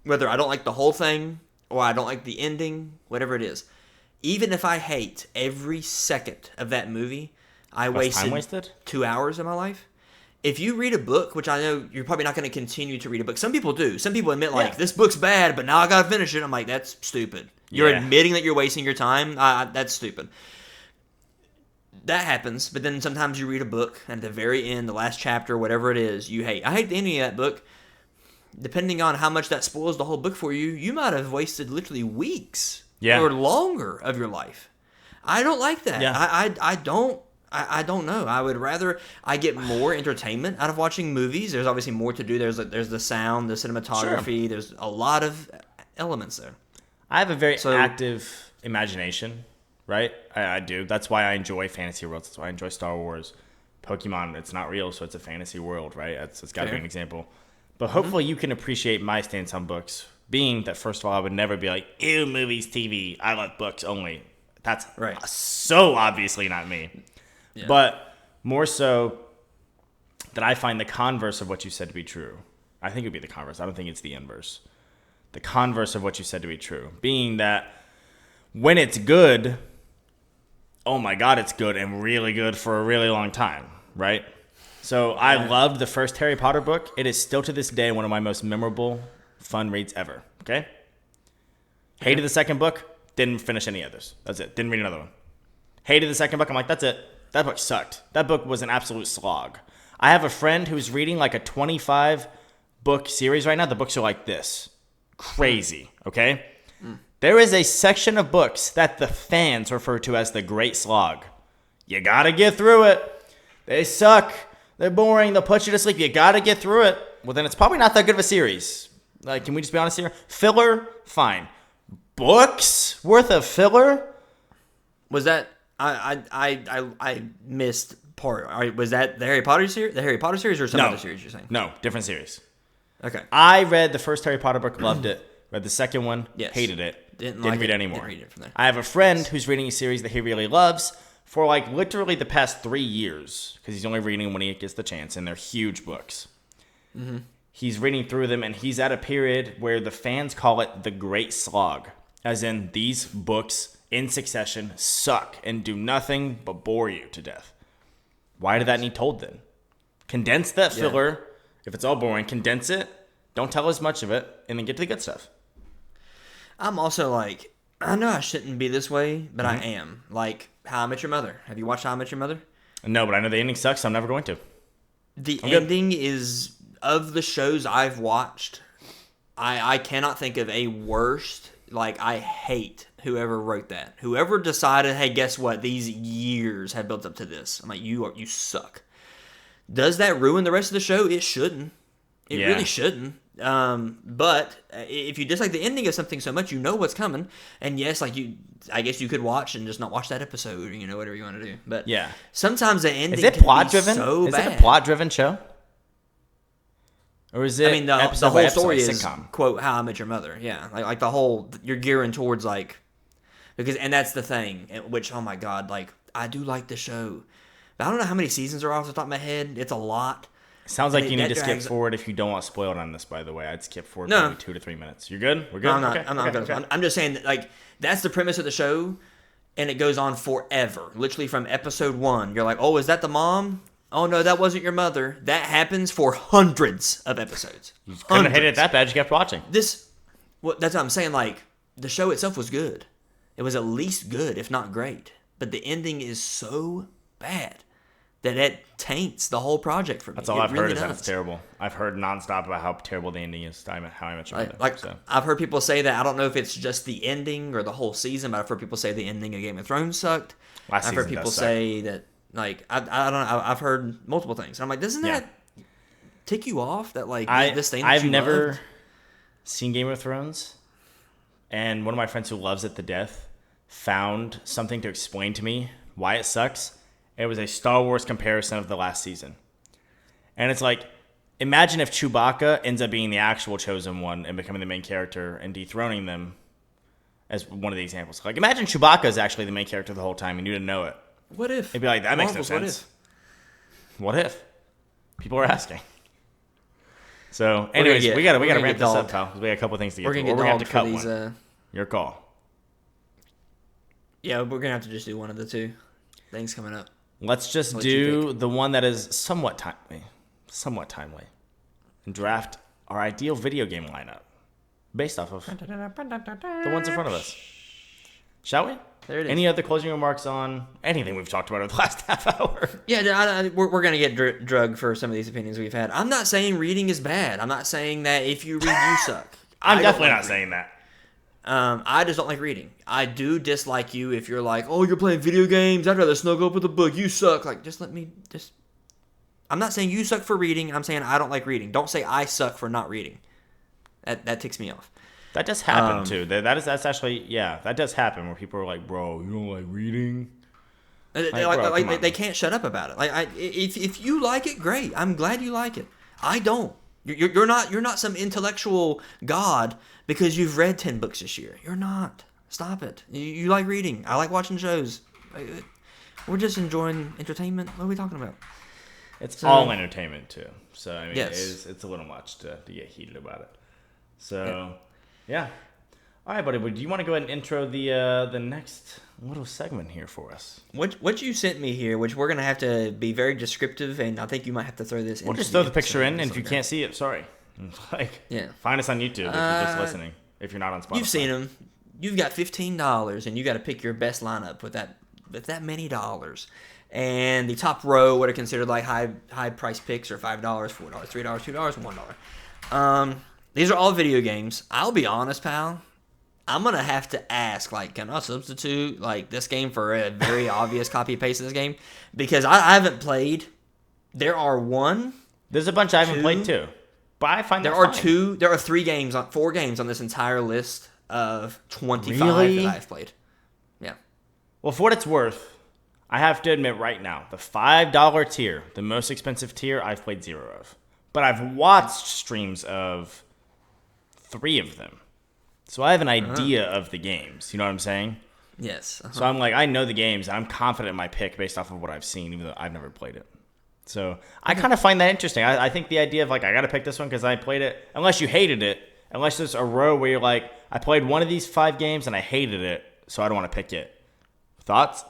whether I don't like the whole thing or I don't like the ending, whatever it is, even if I hate every second of that movie, I wasted 2 hours of my life. If you read a book, which I know you're probably not going to continue to read a book. Some people do. Some people admit, this book's bad, but now I got to finish it. I'm like, that's stupid. You're admitting that you're wasting your time. That's stupid. That happens, but then sometimes you read a book, and at the very end, the last chapter, whatever it is, you hate. I hate the ending of that book. Depending on how much that spoils the whole book for you, you might have wasted literally weeks or longer of your life. I don't like that. Yeah. I don't know. I would rather I get more entertainment out of watching movies. There's obviously more to do. There's the sound, the cinematography. There's a lot of elements there. I have a very active imagination, right? I do. That's why I enjoy fantasy worlds. That's why I enjoy Star Wars. Pokemon, it's not real, so it's a fantasy world, right? It's got to be an example. But hopefully you can appreciate my stance on books, being that, first of all, I would never be like, ew, movies, TV. I love books only. That's so obviously not me. Yeah. But more so that I find the converse of what you said to be true. I think it would be the converse. I don't think it's the inverse. The converse of what you said to be true. Being that when it's good, oh my God, it's good and really good for a really long time, right? So I loved the first Harry Potter book. It is still to this day one of my most memorable, fun reads ever, okay? Hated the second book. Didn't finish any others. That's it. Didn't read another one. Hated the second book. I'm like, that's it. That book sucked. That book was an absolute slog. I have a friend who's reading like a 25 book series right now. The books are like this. Crazy, okay? There is a section of books that the fans refer to as the Great Slog. You gotta get through it. They suck. They're boring. They'll put you to sleep. You gotta get through it. Well, then it's probably not that good of a series. Like, can we just be honest here? Filler? Fine. Books worth of filler? Was that I missed part. Was that the Harry Potter series? The Harry Potter series or some other series you're saying? No, different series. Okay. I read the first Harry Potter book, loved it. Read the second one, hated it. Didn't read it anymore. Didn't read it from there. I have a friend who's reading a series that he really loves for like literally the past 3 years because he's only reading them when he gets the chance, and they're huge books. Mm-hmm. He's reading through them, and he's at a period where the fans call it the Great Slog. As in, these books in succession suck and do nothing but bore you to death. Why did that need told then? Condense that filler. If it's all boring, condense it. Don't tell as much of it, and then get to the good stuff. I'm also like, I know I shouldn't be this way, but I am. Like, How I Met Your Mother. Have you watched How I Met Your Mother? No, but I know the ending sucks, so I'm never going to. The ending is, of the shows I've watched, I cannot think of a worst. Like, I hate whoever wrote that. Whoever decided, hey, guess what? These years have built up to this. I'm like, you suck. Does that ruin the rest of the show? It shouldn't. It really shouldn't. But if you dislike the ending of something so much, you know what's coming. And yes, like I guess you could watch and just not watch that episode, or whatever you want to do. But sometimes the ending is it plot driven? So is bad. it a plot driven show? Or is it? I mean, the whole story is sitcom? Quote How I Met Your Mother. Yeah, like the whole you're gearing towards like and that's the thing. Which, oh my God, like I do like the show, but I don't know how many seasons are off the top of my head. It's a lot. Sounds like you need to skip forward if you don't want spoiled on this. By the way, I'd skip forward maybe 2 to 3 minutes. You're good. We're good. No, I'm not. I'm not good. Okay. I'm just saying that, like, that's the premise of the show, and it goes on forever. Literally from episode 1, you're like, oh, is that the mom? Oh, no, that wasn't your mother. That happens for hundreds of episodes. You couldn't have hated it that bad. You kept watching. That's what I'm saying. Like, the show itself was good. It was at least good, if not great. But the ending is so bad that it taints the whole project for me. That's all I've heard is that it's terrible. I've heard nonstop about how terrible the ending is to How I Met Your Mother. Like, I've heard people say that. I don't know if it's just the ending or the whole season, but I've heard people say the ending of Game of Thrones sucked. I've heard people say that. Like, I don't know. I've heard multiple things. I'm like, doesn't that tick you off? That, like, this thing that I've you never loved? seen Game of Thrones. And one of my friends who loves it to death found something to explain to me why it sucks. It was a Star Wars comparison of the last season. And it's like, imagine if Chewbacca ends up being the actual chosen one and becoming the main character and dethroning them as one of the examples. Like, imagine Chewbacca is actually the main character the whole time and you didn't know it. What if? It'd be like, that makes no sense. What if? People are asking. So, anyways, we gotta ramp this up, pal. We got a couple things to get to. We're gonna have to cut one. Your call. Yeah, we're gonna have to just do one of the two things coming up. Let's just do the one that is somewhat timely, and draft our ideal video game lineup based off of the ones in front of us. Shall we? There it is. Any other closing remarks on anything we've talked about over the last half hour? Yeah, we're going to get drugged for some of these opinions we've had. I'm not saying reading is bad. I'm not saying that if you read, you suck. I'm definitely not saying that. I just don't like reading. I do dislike you if you're like, oh, you're playing video games. I'd rather snuggle up with a book. You suck. Like, just let me just. I'm not saying you suck for reading. I'm saying I don't like reading. Don't say I suck for not reading. That ticks me off. That does happen too. That's actually that does happen where people are like, bro, you don't like reading. They can't shut up about it. If you like it, great. I'm glad you like it. I don't. You're not some intellectual god because you've read 10 books this year. You're not. Stop it. You like reading. I like watching shows. We're just enjoying entertainment. What are we talking about? It's all entertainment too. So I mean, yes. it's a little much to get heated about it. So yeah. All right, buddy. Do you want to go ahead and intro the next little segment here for us? What you sent me here, which we're gonna have to be very descriptive, and I think you might have to throw this. We'll just throw the picture in, and if you can't see it, sorry. Find us on YouTube if you're just listening. If you're not on Spotify, you've seen them. You've got $15, and you got to pick your best lineup with that many dollars. And the top row, what are considered like high price picks, are $5, $4, $3, $2, and $1. These are all video games. I'll be honest, pal. I'm going to have to ask, like, can I substitute, like, this game for a very obvious copy-paste of this game? Because I haven't played. There's a bunch I haven't played, too. But I find there are four games on this entire list of 25 that I've played. Yeah. Well, for what it's worth, I have to admit right now, the $5 tier, the most expensive tier, I've played 0 of. But I've watched streams of 3 of them. So I have an idea of the games. You know what I'm saying? Yes. So I'm like, I know the games, and I'm confident in my pick based off of what I've seen, even though I've never played it. So I kind of find that interesting. I think the idea of, like, I got to pick this one because I played it, unless you hated it, unless there's a row where you're like, I played one of these 5 games and I hated it, so I don't want to pick it. Thoughts?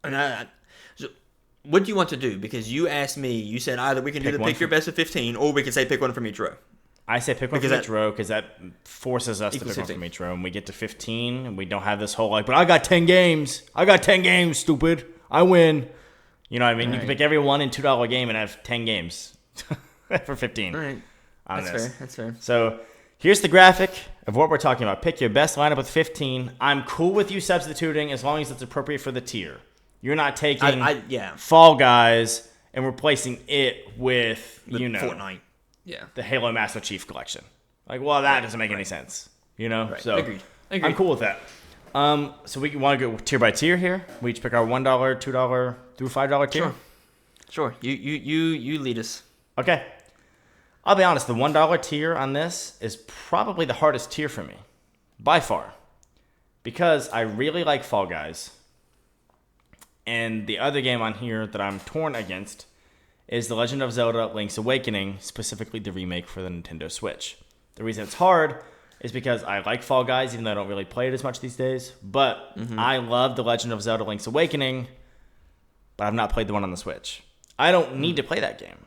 So what do you want to do? Because you asked me, you said either we can pick your best of 15, or we can say pick one from each row. I say pick one from each row because that forces us to pick one from each row, and we get to 15, and we don't have this whole, like, but I got 10 games. I got 10 games, stupid. I win. You know what I mean? Right. You can pick every $1 and $2 game and have 10 games for 15. All right. That's fair. So here's the graphic of what we're talking about. Pick your best lineup with 15. I'm cool with you substituting as long as it's appropriate for the tier. You're not taking Fall Guys and replacing it with, Fortnite. Yeah. The Halo Master Chief Collection. Like, well, that doesn't make any sense. You know? Right. So Agreed. I'm cool with that. So we want to go tier by tier here. We each pick our $1, $2 through $5 tier. Sure. You lead us. Okay. I'll be honest, the $1 tier on this is probably the hardest tier for me. By far. Because I really like Fall Guys. And the other game on here that I'm torn against is The Legend of Zelda Link's Awakening, specifically the remake for the Nintendo Switch. The reason it's hard is because I like Fall Guys, even though I don't really play it as much these days. But I love The Legend of Zelda Link's Awakening, but I've not played the one on the Switch. I don't need to play that game.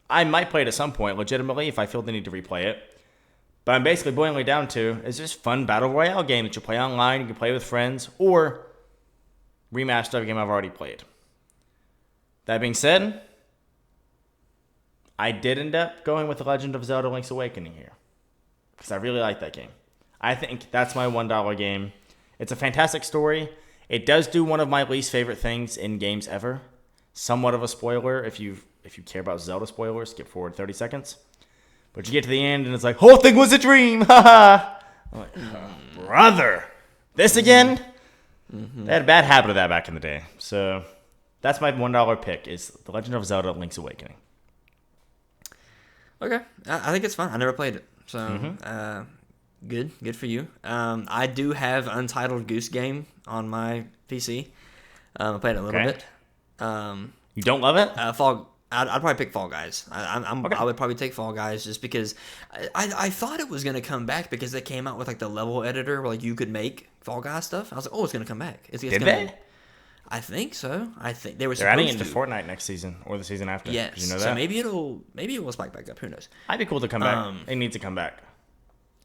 I might play it at some point, legitimately, if I feel the need to replay it. But I'm basically boiling it down to, is this fun battle royale game that you play online, you can play with friends, or remaster of a game I've already played. That being said, I did end up going with The Legend of Zelda Link's Awakening here. Because I really like that game. I think that's my $1 game. It's a fantastic story. It does do one of my least favorite things in games ever. Somewhat of a spoiler. If you care about Zelda spoilers, skip forward 30 seconds. But you get to the end and it's like, whole thing was a dream! Ha I'm like, brother! This again? They had a bad habit of that back in the day. So that's my $1 pick, is The Legend of Zelda Link's Awakening. Okay. I think it's fun. I never played it. So, good for you. I do have Untitled Goose Game on my PC. I played it a little bit. You don't love it? I'd probably pick Fall Guys. I would probably take Fall Guys just because I thought it was going to come back because they came out with like the level editor where like you could make Fall Guys stuff. I was like, oh, it's going to come back. Did they? I think so. I think they were. They're adding it into Fortnite next season or the season after. Yes. Did you know that? So maybe it will spike back up. Who knows? I'd be cool to come back. It needs to come back.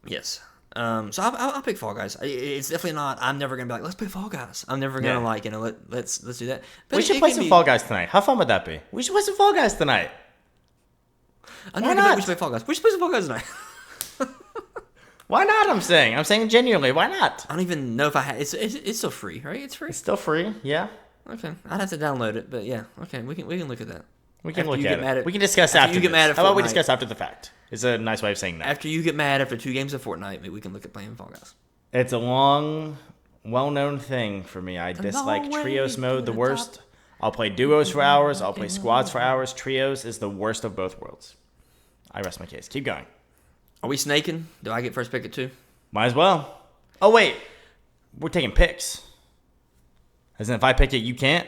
Yes. So I'll pick Fall Guys. It's definitely not. I'm never gonna be like, let's play Fall Guys. I'm never gonna let's do that. But we should play some Fall Guys tonight. How fun would that be? We should play some Fall Guys tonight. Why not? We should play Fall Guys. We should play some Fall Guys tonight. Why not? I'm saying genuinely. Why not? I don't even know if I had. It's still free, right? It's free. It's still free. Yeah. Okay, I'd have to download it, but yeah. Okay, we can look at that. We can After look you at get mad it. at- We can discuss after after you get this. mad at How about we Fortnite. discuss after the fact? It's a nice way of saying that. After you get mad after 2 games of Fortnite, maybe we can look at playing Fall Guys. It's a long, well-known thing for me. I dislike long way trios to mode the the worst. I'll play duos for hours. I'll play squads for hours. Trios is the worst of both worlds. I rest my case. Keep going. Are we snaking? Do I get first pick at 2? Might as well. Oh, wait. We're taking picks. As in, if I pick it, you can't?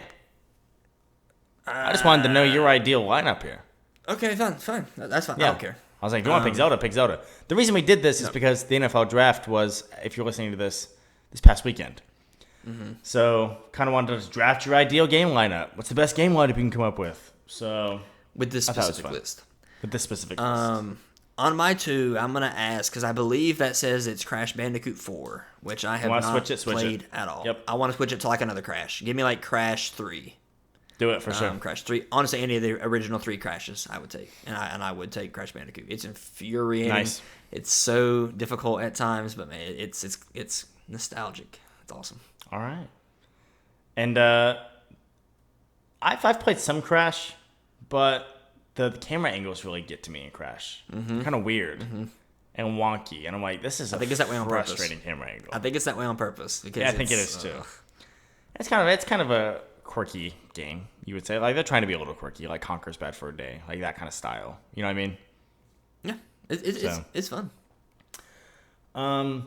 I just wanted to know your ideal lineup here. Okay, fine. That's fine. Yeah. I don't care. I was like, if you want to pick Zelda, pick Zelda. The reason we did this is because the NFL draft was, if you're listening to this past weekend. So, kind of wanted to draft your ideal game lineup. What's the best game lineup you can come up with? So, With this I thought it was specific fun. list. with this specific list. On my 2, I'm going to ask, because I believe that says it's Crash Bandicoot 4, which I have wanna not switch it? played at all. Yep. I want to switch it to like another Crash. Give me like Crash 3. Do it for sure. Crash 3. Honestly, any of the original 3 Crashes I would take. And I would take Crash Bandicoot. It's infuriating. Nice. It's so difficult at times, but man, it's nostalgic. It's awesome. All right. And I've played some Crash, but the camera angles really get to me in Crash. Kind of weird and wonky. And I'm like, this is think it's that way on purpose. frustrating camera angle. I think it's that way on purpose. Because Yeah, I think it is too. It's kind of a quirky game, you would say. Like, they're trying to be a little quirky, like Conker's Bad for a Day, like that kind of style. You know what I mean? Yeah, it's fun. I'm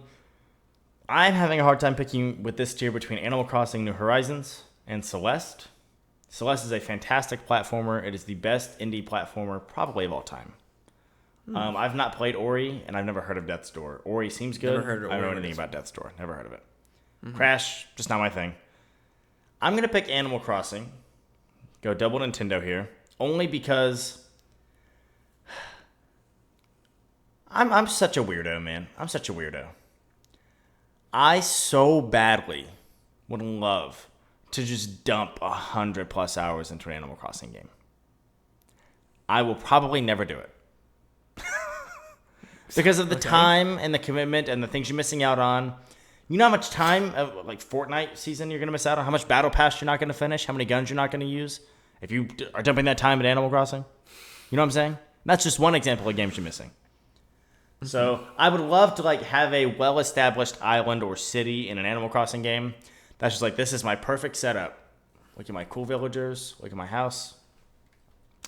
having a hard time picking with this tier between Animal Crossing New Horizons and Celeste. Celeste is a fantastic platformer. It is the best indie platformer probably of all time. I've not played Ori, and I've never heard of Death's Door. Ori seems good. Never heard of I don't know Ori. anything about Death's Door. Never heard of it. Crash, just not my thing. I'm going to pick Animal Crossing. Go double Nintendo here. Only because I'm such a weirdo, man. I'm such a weirdo. I so badly would love to just dump 100+ hours into an Animal Crossing game. I will probably never do it. Because of the time and the commitment and the things you're missing out on. You know how much time of like Fortnite season you're going to miss out on? How much battle pass you're not going to finish? How many guns you're not going to use? If you are dumping that time in Animal Crossing? You know what I'm saying? That's just one example of games you're missing. So I would love to like have a well-established island or city in an Animal Crossing game. That's just like, this is my perfect setup. Look at my cool villagers. Look at my house.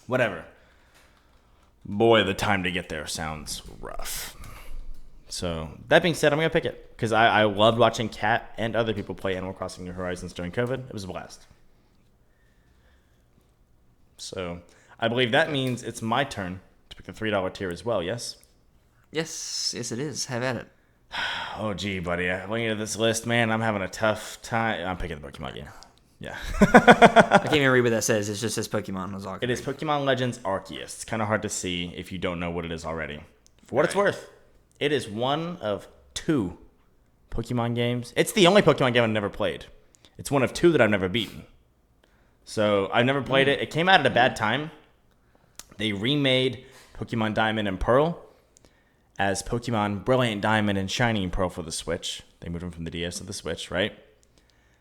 Whatever. Boy, the time to get there sounds rough. So that being said, I'm going to pick it because I loved watching Kat and other people play Animal Crossing New Horizons during COVID. It was a blast. So I believe that means it's my turn to pick the $3 tier as well, yes? Yes, it is. Have at it. Oh, gee, buddy. Looking at this list, man, I'm having a tough time. I'm picking the Pokemon game. Yeah. I can't even read what that says. It just says Pokemon. That's all I can It is read. Pokemon Legends Arceus. It's kind of hard to see if you don't know what it is already. For what it's worth, it is one of 2 Pokemon games. It's the only Pokemon game I've never played. It's one of 2 that I've never beaten. So I've never played it. It came out at a bad time. They remade Pokemon Diamond and Pearl as Pokemon Brilliant Diamond and Shining Pearl for the Switch. They moved them from the DS to the Switch, right?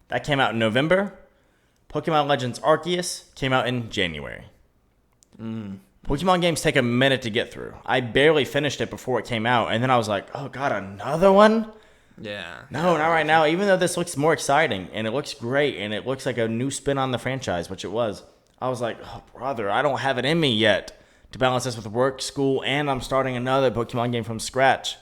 That came out in November. Pokemon Legends Arceus came out in January. Pokemon games take a minute to get through. I barely finished it before it came out, and then I was like, oh god, another one? Yeah. No, not right now. Even though this looks more exciting, and it looks great, and it looks like a new spin on the franchise, which it was, I was like, oh brother, I don't have it in me yet to balance this with work, school, and I'm starting another Pokemon game from scratch.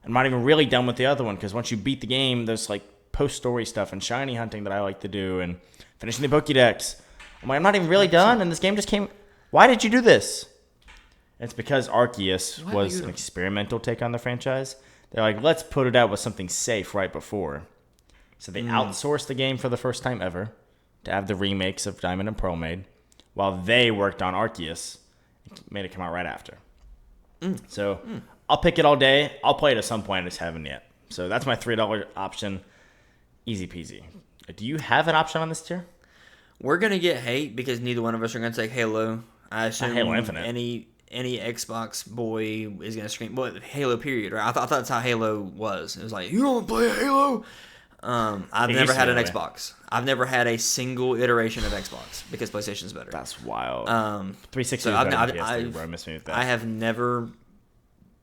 I'm not even really done with the other one, because once you beat the game, there's like post-story stuff and shiny hunting that I like to do, and finishing the Pokédex. I'm like, I'm not even really done, and this game just came... Why did you do this? It's because Arceus was an experimental take on the franchise. They're like, let's put it out with something safe right before. So they outsourced the game for the first time ever to have the remakes of Diamond and Pearl made, while they worked on Arceus and made it come out right after. So I'll pick it all day. I'll play it at some point. I just haven't yet. So that's my $3 option. Easy peasy. Do you have an option on this tier? We're gonna get hate because neither one of us are gonna take Halo. I assume Halo Infinite. any Xbox boy is gonna scream, "Well, Halo!" Period. Right? I thought that's how Halo was. It was like, you don't play Halo. I've It never used to had be an that way. Xbox. I've never had a single iteration of Xbox because PlayStation's better. That's wild. 360 so is I've, better than I've, PS3, bro. Miss me with that. I have never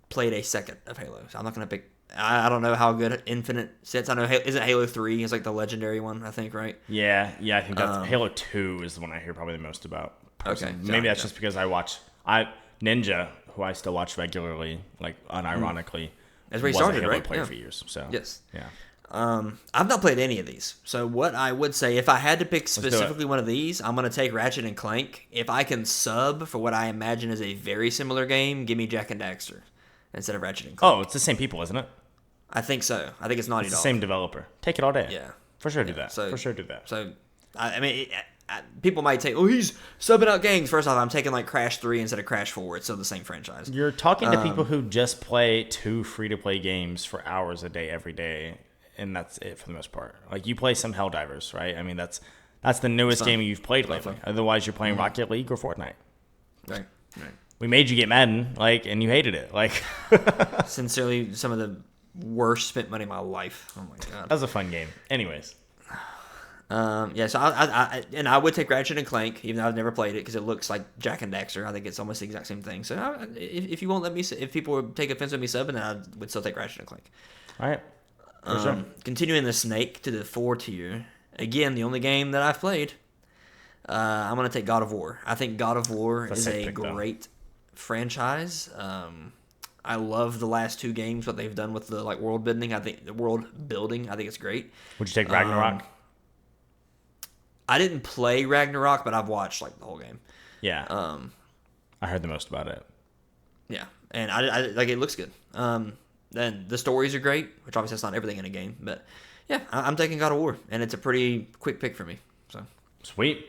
played a second of Halo. So I'm not gonna pick. I don't know how good Infinite sits. I know isn't Halo 3 is like the legendary one. I think right. Yeah, I think that's Halo 2 is the one I hear probably the most about. Personally. Maybe that's just because Ninja, who I still watch regularly, like unironically. That's where he was a started, Halo right? player Yeah. for years. So Yes. yeah. I've not played any of these. So what I would say, if I had to pick do it. specifically one of these, I'm gonna take Ratchet and Clank. If I can sub for what I imagine is a very similar game, give me Jack and Daxter instead of Ratchet and Clank. Oh, it's the same people, isn't it? I think so. I think it's Naughty It's the Dog. same developer. Take it all day. Yeah. For sure do that. so- For sure do that. So, I mean, people might take, oh, he's subbing out games. First off, I'm taking like Crash 3 instead of Crash 4. It's still the same franchise. You're talking to people who just play 2 free-to-play games for hours a day, every day, and that's it for the most part. Like, you play some Helldivers, right? I mean, that's the newest game you've played lately. Otherwise, you're playing Rocket League or Fortnite. Right. We made you get Madden, and you hated it. Sincerely, some of the worst spent money of my life. Oh my god. That was a fun game. Anyways. Yeah, so I would take Ratchet and Clank, even though I've never played it, because it looks like Jack and Daxter. I think it's almost the exact same thing. So if you won't let me, if people would take offense with me subbing, then I would still take Ratchet and Clank. All right. For sure. Continuing the Snake to the 4 tier. Again, the only game that I've played. I'm gonna take God of War. I think God of War That's is a sick a pick, though. great franchise. I love the last 2 games, what they've done with the world building. I think it's great. Would you take Ragnarok? I didn't play Ragnarok, but I've watched the whole game. Yeah. I heard the most about it. Yeah, and I it looks good. Then the stories are great, which obviously that's not everything in a game, but yeah, I'm taking God of War, and it's a pretty quick pick for me. So Sweet.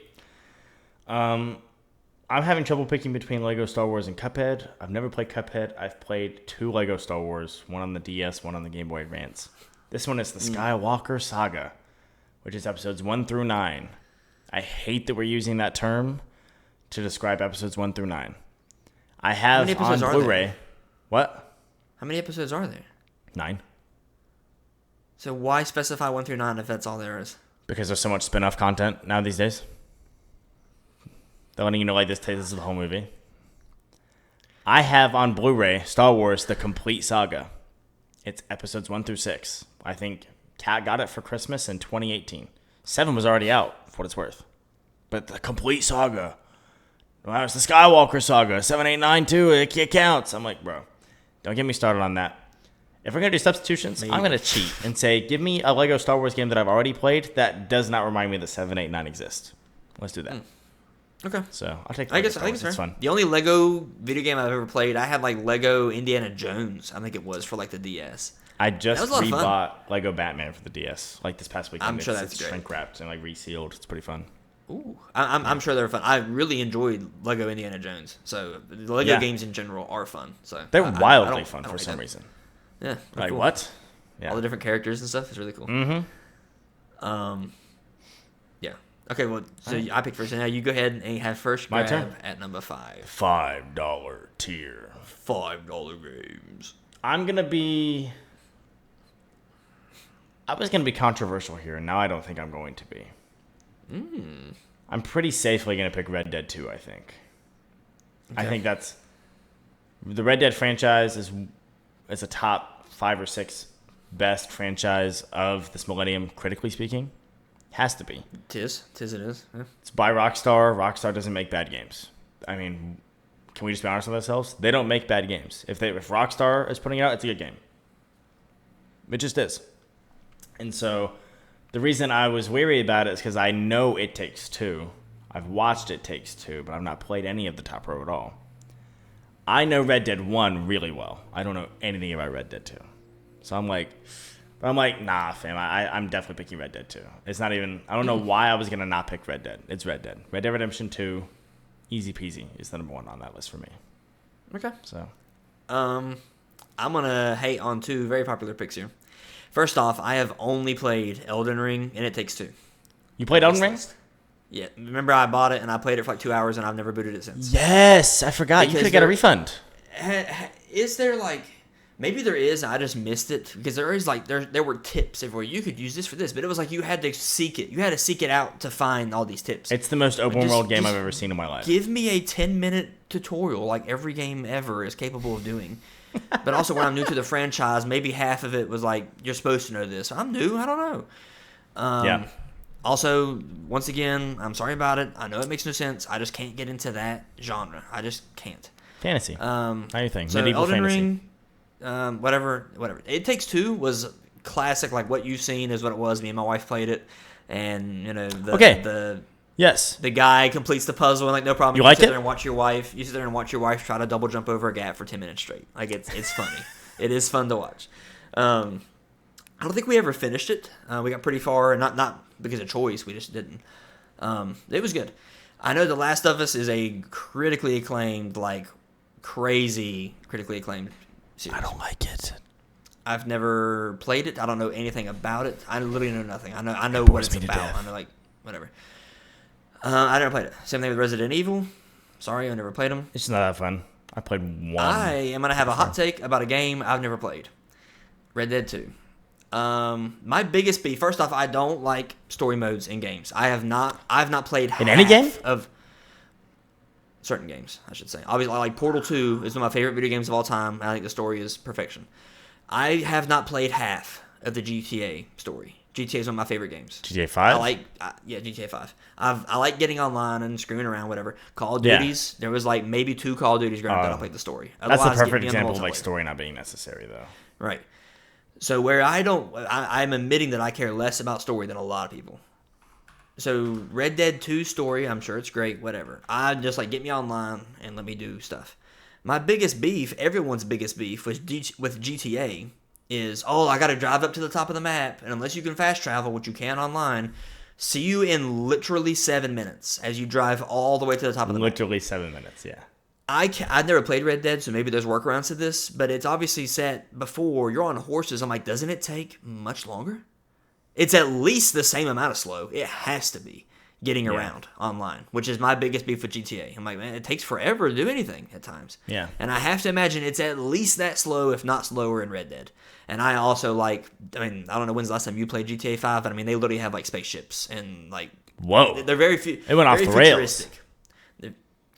I'm having trouble picking between Lego Star Wars and Cuphead. I've never played Cuphead. I've played 2 Lego Star Wars, one on the DS, one on the Game Boy Advance. This one is the Skywalker Saga, which is episodes 1 through 9. I hate that we're using that term to describe episodes 1 through 9. I have many on episodes are Blu-ray. there? What? how many episodes are there? 9. So why specify 1 through 9 if that's all there is? Because there's so much spin-off content now these days. They're letting you know this is the whole movie. I have on Blu-ray Star Wars: The Complete Saga. It's episodes 1 through 6. I think Kat got it for Christmas in 2018. 7 was already out, for what it's worth. But the Complete Saga. Wow, it's the Skywalker Saga. 7, 8, 9, 2. It counts. I'm like, bro, don't get me started on that. If we're going to do substitutions, I'm going to cheat and say, give me a Lego Star Wars game that I've already played that does not remind me that 7, 8, 9 exist. Let's do that. Okay. So I'll take. I Lego guess Star I think Wars. it's It's fair. fun. The only Lego video game I've ever played, I had Lego Indiana Jones. I think it was for the DS. I just That was a lot of fun. rebought Lego Batman for the DS this past weekend. I'm sure It's- that's it's great. shrink wrapped and resealed. It's pretty fun. Ooh, I'm sure they're fun. I really enjoyed Lego Indiana Jones. So the Lego Yeah. games in general are fun. So They're I wildly don't- fun I don't for hate some that. reason. Yeah. they're Like cool. what? Yeah. All the different characters and stuff is really cool. Yeah. Okay. Well, so I picked first. So now you go ahead and have first My grab turn. at number 5. $5 tier. $5 games. I'm gonna be. I was gonna be controversial here, and now I don't think I'm going to be. I'm pretty safely gonna pick Red Dead 2. I think. I Okay. think that's the Red Dead franchise is a top 5 or 6 best franchise of this millennium, critically speaking. Has to be. Tis it is. Yeah. It's by Rockstar. Rockstar doesn't make bad games. I mean, can we just be honest with ourselves? They don't make bad games. If Rockstar is putting it out, it's a good game. It just is. And so the reason I was weary about it is because I know It Takes Two. I've watched It Takes Two, but I've not played any of the top row at all. I know Red Dead 1 really well. I don't know anything about Red Dead 2. So I'm like, nah, fam. I'm definitely picking Red Dead 2. It's not even, I don't know why I was going to not pick Red Dead. It's Red Dead. Red Dead Redemption 2, easy peasy, is the number 1 on that list for me. Okay. So, I'm gonna hate on 2 very popular picks here. First off, I have only played Elden Ring and It Takes Two. you played Elden Ring? List. Yeah, remember I bought it and I played it for like 2 hours and I've never booted it since. Yes, I forgot. You Because could have got a there- refund. Is there like maybe there is? I just missed it because there is like there were tips everywhere. You could use this for this, but it was like you had to seek it. You had to seek it out to find all these tips. It's the most open Just- world game just I've ever seen in my life. Give me a 10-minute tutorial like every game ever is capable of doing. But also when I'm new to the franchise, maybe half of it was like you're supposed to know this. I'm new. I don't know. Yeah. Also, once again, I'm sorry about it. I know it makes no sense. I just can't get into that genre. I just can't. Fantasy. How do you think? So Medieval Elden fantasy. Ring, whatever. It Takes Two was classic. Like what you've seen is what it was. Me and my wife played it, and the Yes. the guy completes the puzzle and like no problem. You like sit it? there and watch your wife. You sit there and watch your wife try to double jump over a gap for 10 minutes straight. Like it's funny. It is fun to watch. I don't think we ever finished it. We got pretty far, not because of choice. We just didn't. It was good. I know The Last of Us is a critically acclaimed, like crazy critically acclaimed series. I don't like it. I've never played it. I don't know anything about it. I literally know nothing. I know what it's me to about. death. I know like whatever. I never played it. Same thing with Resident Evil. Sorry, I never played them. It's just not that fun. I played one. I am gonna have a hot take about a game I've never played. Red Dead 2. My biggest beef. First off, I don't like story modes in games. I've not played In any half game? of certain games. I should say. Obviously, I like Portal 2 is one of my favorite video games of all time. I think the story is perfection. I have not played half of the GTA story. GTA is one of my favorite games. GTA 5? GTA 5. I like getting online and screwing around, whatever. Call of Yeah. Duties. There was like maybe 2 Call of Duties growing up that I played the story. That's a Otherwise, get perfect me on the example of like multiplayer. story not being necessary, though. Right. So where I'm admitting that I care less about story than a lot of people. So Red Dead 2 story, I'm sure it's great, whatever. I just like get me online and let me do stuff. My biggest beef, everyone's biggest beef with GTA is, I got to drive up to the top of the map, and unless you can fast travel, which you can online, see you in literally 7 minutes as you drive all the way to the top of the map. Literally 7 minutes, yeah. I've never played Red Dead, so maybe there's workarounds to this, but it's obviously set before you're on horses. I'm like, doesn't it take much longer? It's at least the same amount of slow. It has to be getting around online, which is my biggest beef with GTA. I'm like, man, it takes forever to do anything at times. Yeah. And I have to imagine it's at least that slow, if not slower, in Red Dead. And I also I don't know when's the last time you played GTA 5, but I mean, they literally have like spaceships and like, Whoa. they're very few. It went off very the rails. futuristic.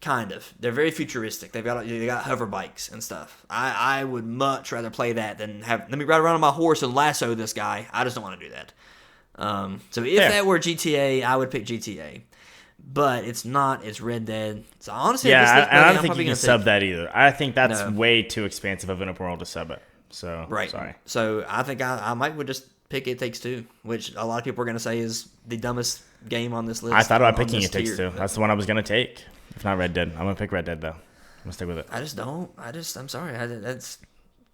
Kind of. They're very futuristic. They got hover bikes and stuff. I would much rather play that than let me ride around on my horse and lasso this guy. I just don't want to do that. So if that were GTA, I would pick GTA. But it's not. It's Red Dead. So honestly, Yeah, this and I I'm don't think probably you can gonna sub take- that either. I think that's No. way too expansive of an open world to sub it. So, Right. sorry. So I think I might would just pick It Takes Two, which a lot of people are going to say is the dumbest game on this list. I thought about on picking this It Takes tier. Two. That's the one I was going to take. If not Red Dead. I'm going to pick Red Dead, though. I'm going to stick with it. I just don't. I'm sorry. That's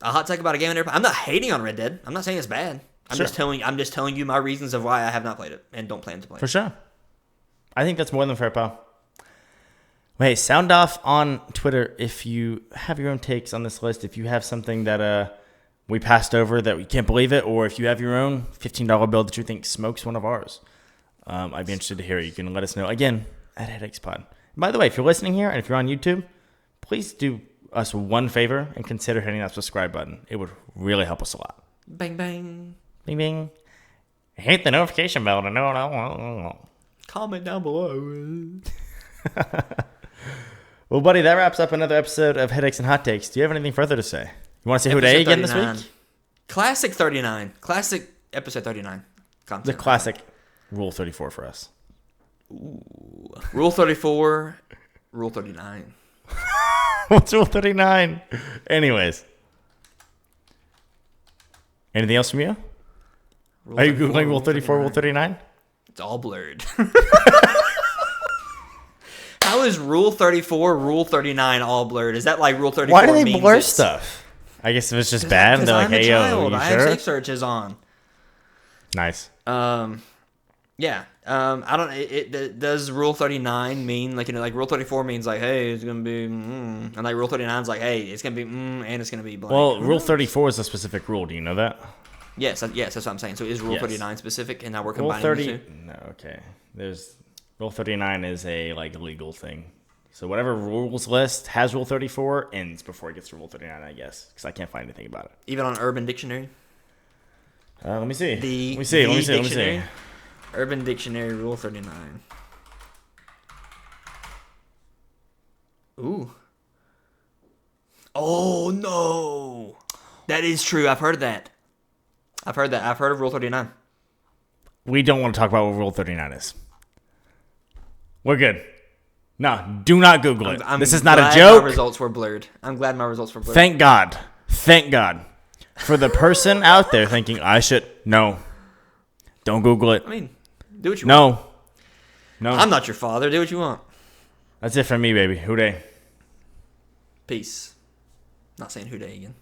a hot take about a game. I'm not hating on Red Dead. I'm not saying it's bad. I'm Sure. just telling you my reasons of why I have not played it and don't plan to play For it. sure. I think that's more than fair, pal. Wait, sound off on Twitter if you have your own takes on this list. If you have something that we passed over that we can't believe it, or if you have your own $15 bill that you think smokes one of ours. I'd be interested to hear it. You can let us know, again, at Headaches Pod. By the way, if you're listening here and if you're on YouTube, please do us one favor and consider hitting that subscribe button. It would really help us a lot. Bang bang. Bing, bing. Hit the notification bell to know. Comment down below. Well, buddy, that wraps up another episode of Headaches and Hot Takes. Do you have anything further to say? You want to say who day again this 39. week? Classic 39. Classic episode 39. The Content. classic Rule 34 for us. Rule 34. Rule 39. What's Rule 39? Anyways. Anything else from you? Are you Googling Rule 34, Rule 39? It's all blurred. How is Rule 34, Rule 39 all blurred? Is that like Rule 34 Why do they means blur it's- stuff? I guess if it's just bad, and they're like, I'm a hey, yo, child. you I have sure? safe searches on. Nice. Yeah. I don't. Does Rule 39 mean like like Rule 34 means like hey it's gonna be and like Rule 39 is like hey it's gonna be and it's gonna be blank. Well, Rule 34 is a specific rule. Do you know that? yes, that's what I'm saying. So is Rule Yes. 39 specific, and now we're Rule combining 30. the two? No, okay. There's Rule 39 is a like legal thing. So whatever rules list has Rule 34 ends before it gets to Rule 39, I guess, because I can't find anything about it. Even on Urban Dictionary. Let me see. Let me see. Urban Dictionary, Rule 39. Ooh. Oh, no. That is true. I've heard that. I've heard of Rule 39. We don't want to talk about what Rule 39 is. We're good. No, do not Google it. This is not a joke. My results were blurred. I'm glad my results were blurred. Thank God. Thank God. For the person out there thinking, I should. No. Don't Google it. I mean, do what you want. No. I'm not your father. Do what you want. That's it for me, baby. Hooday. Peace. Not saying hooday again.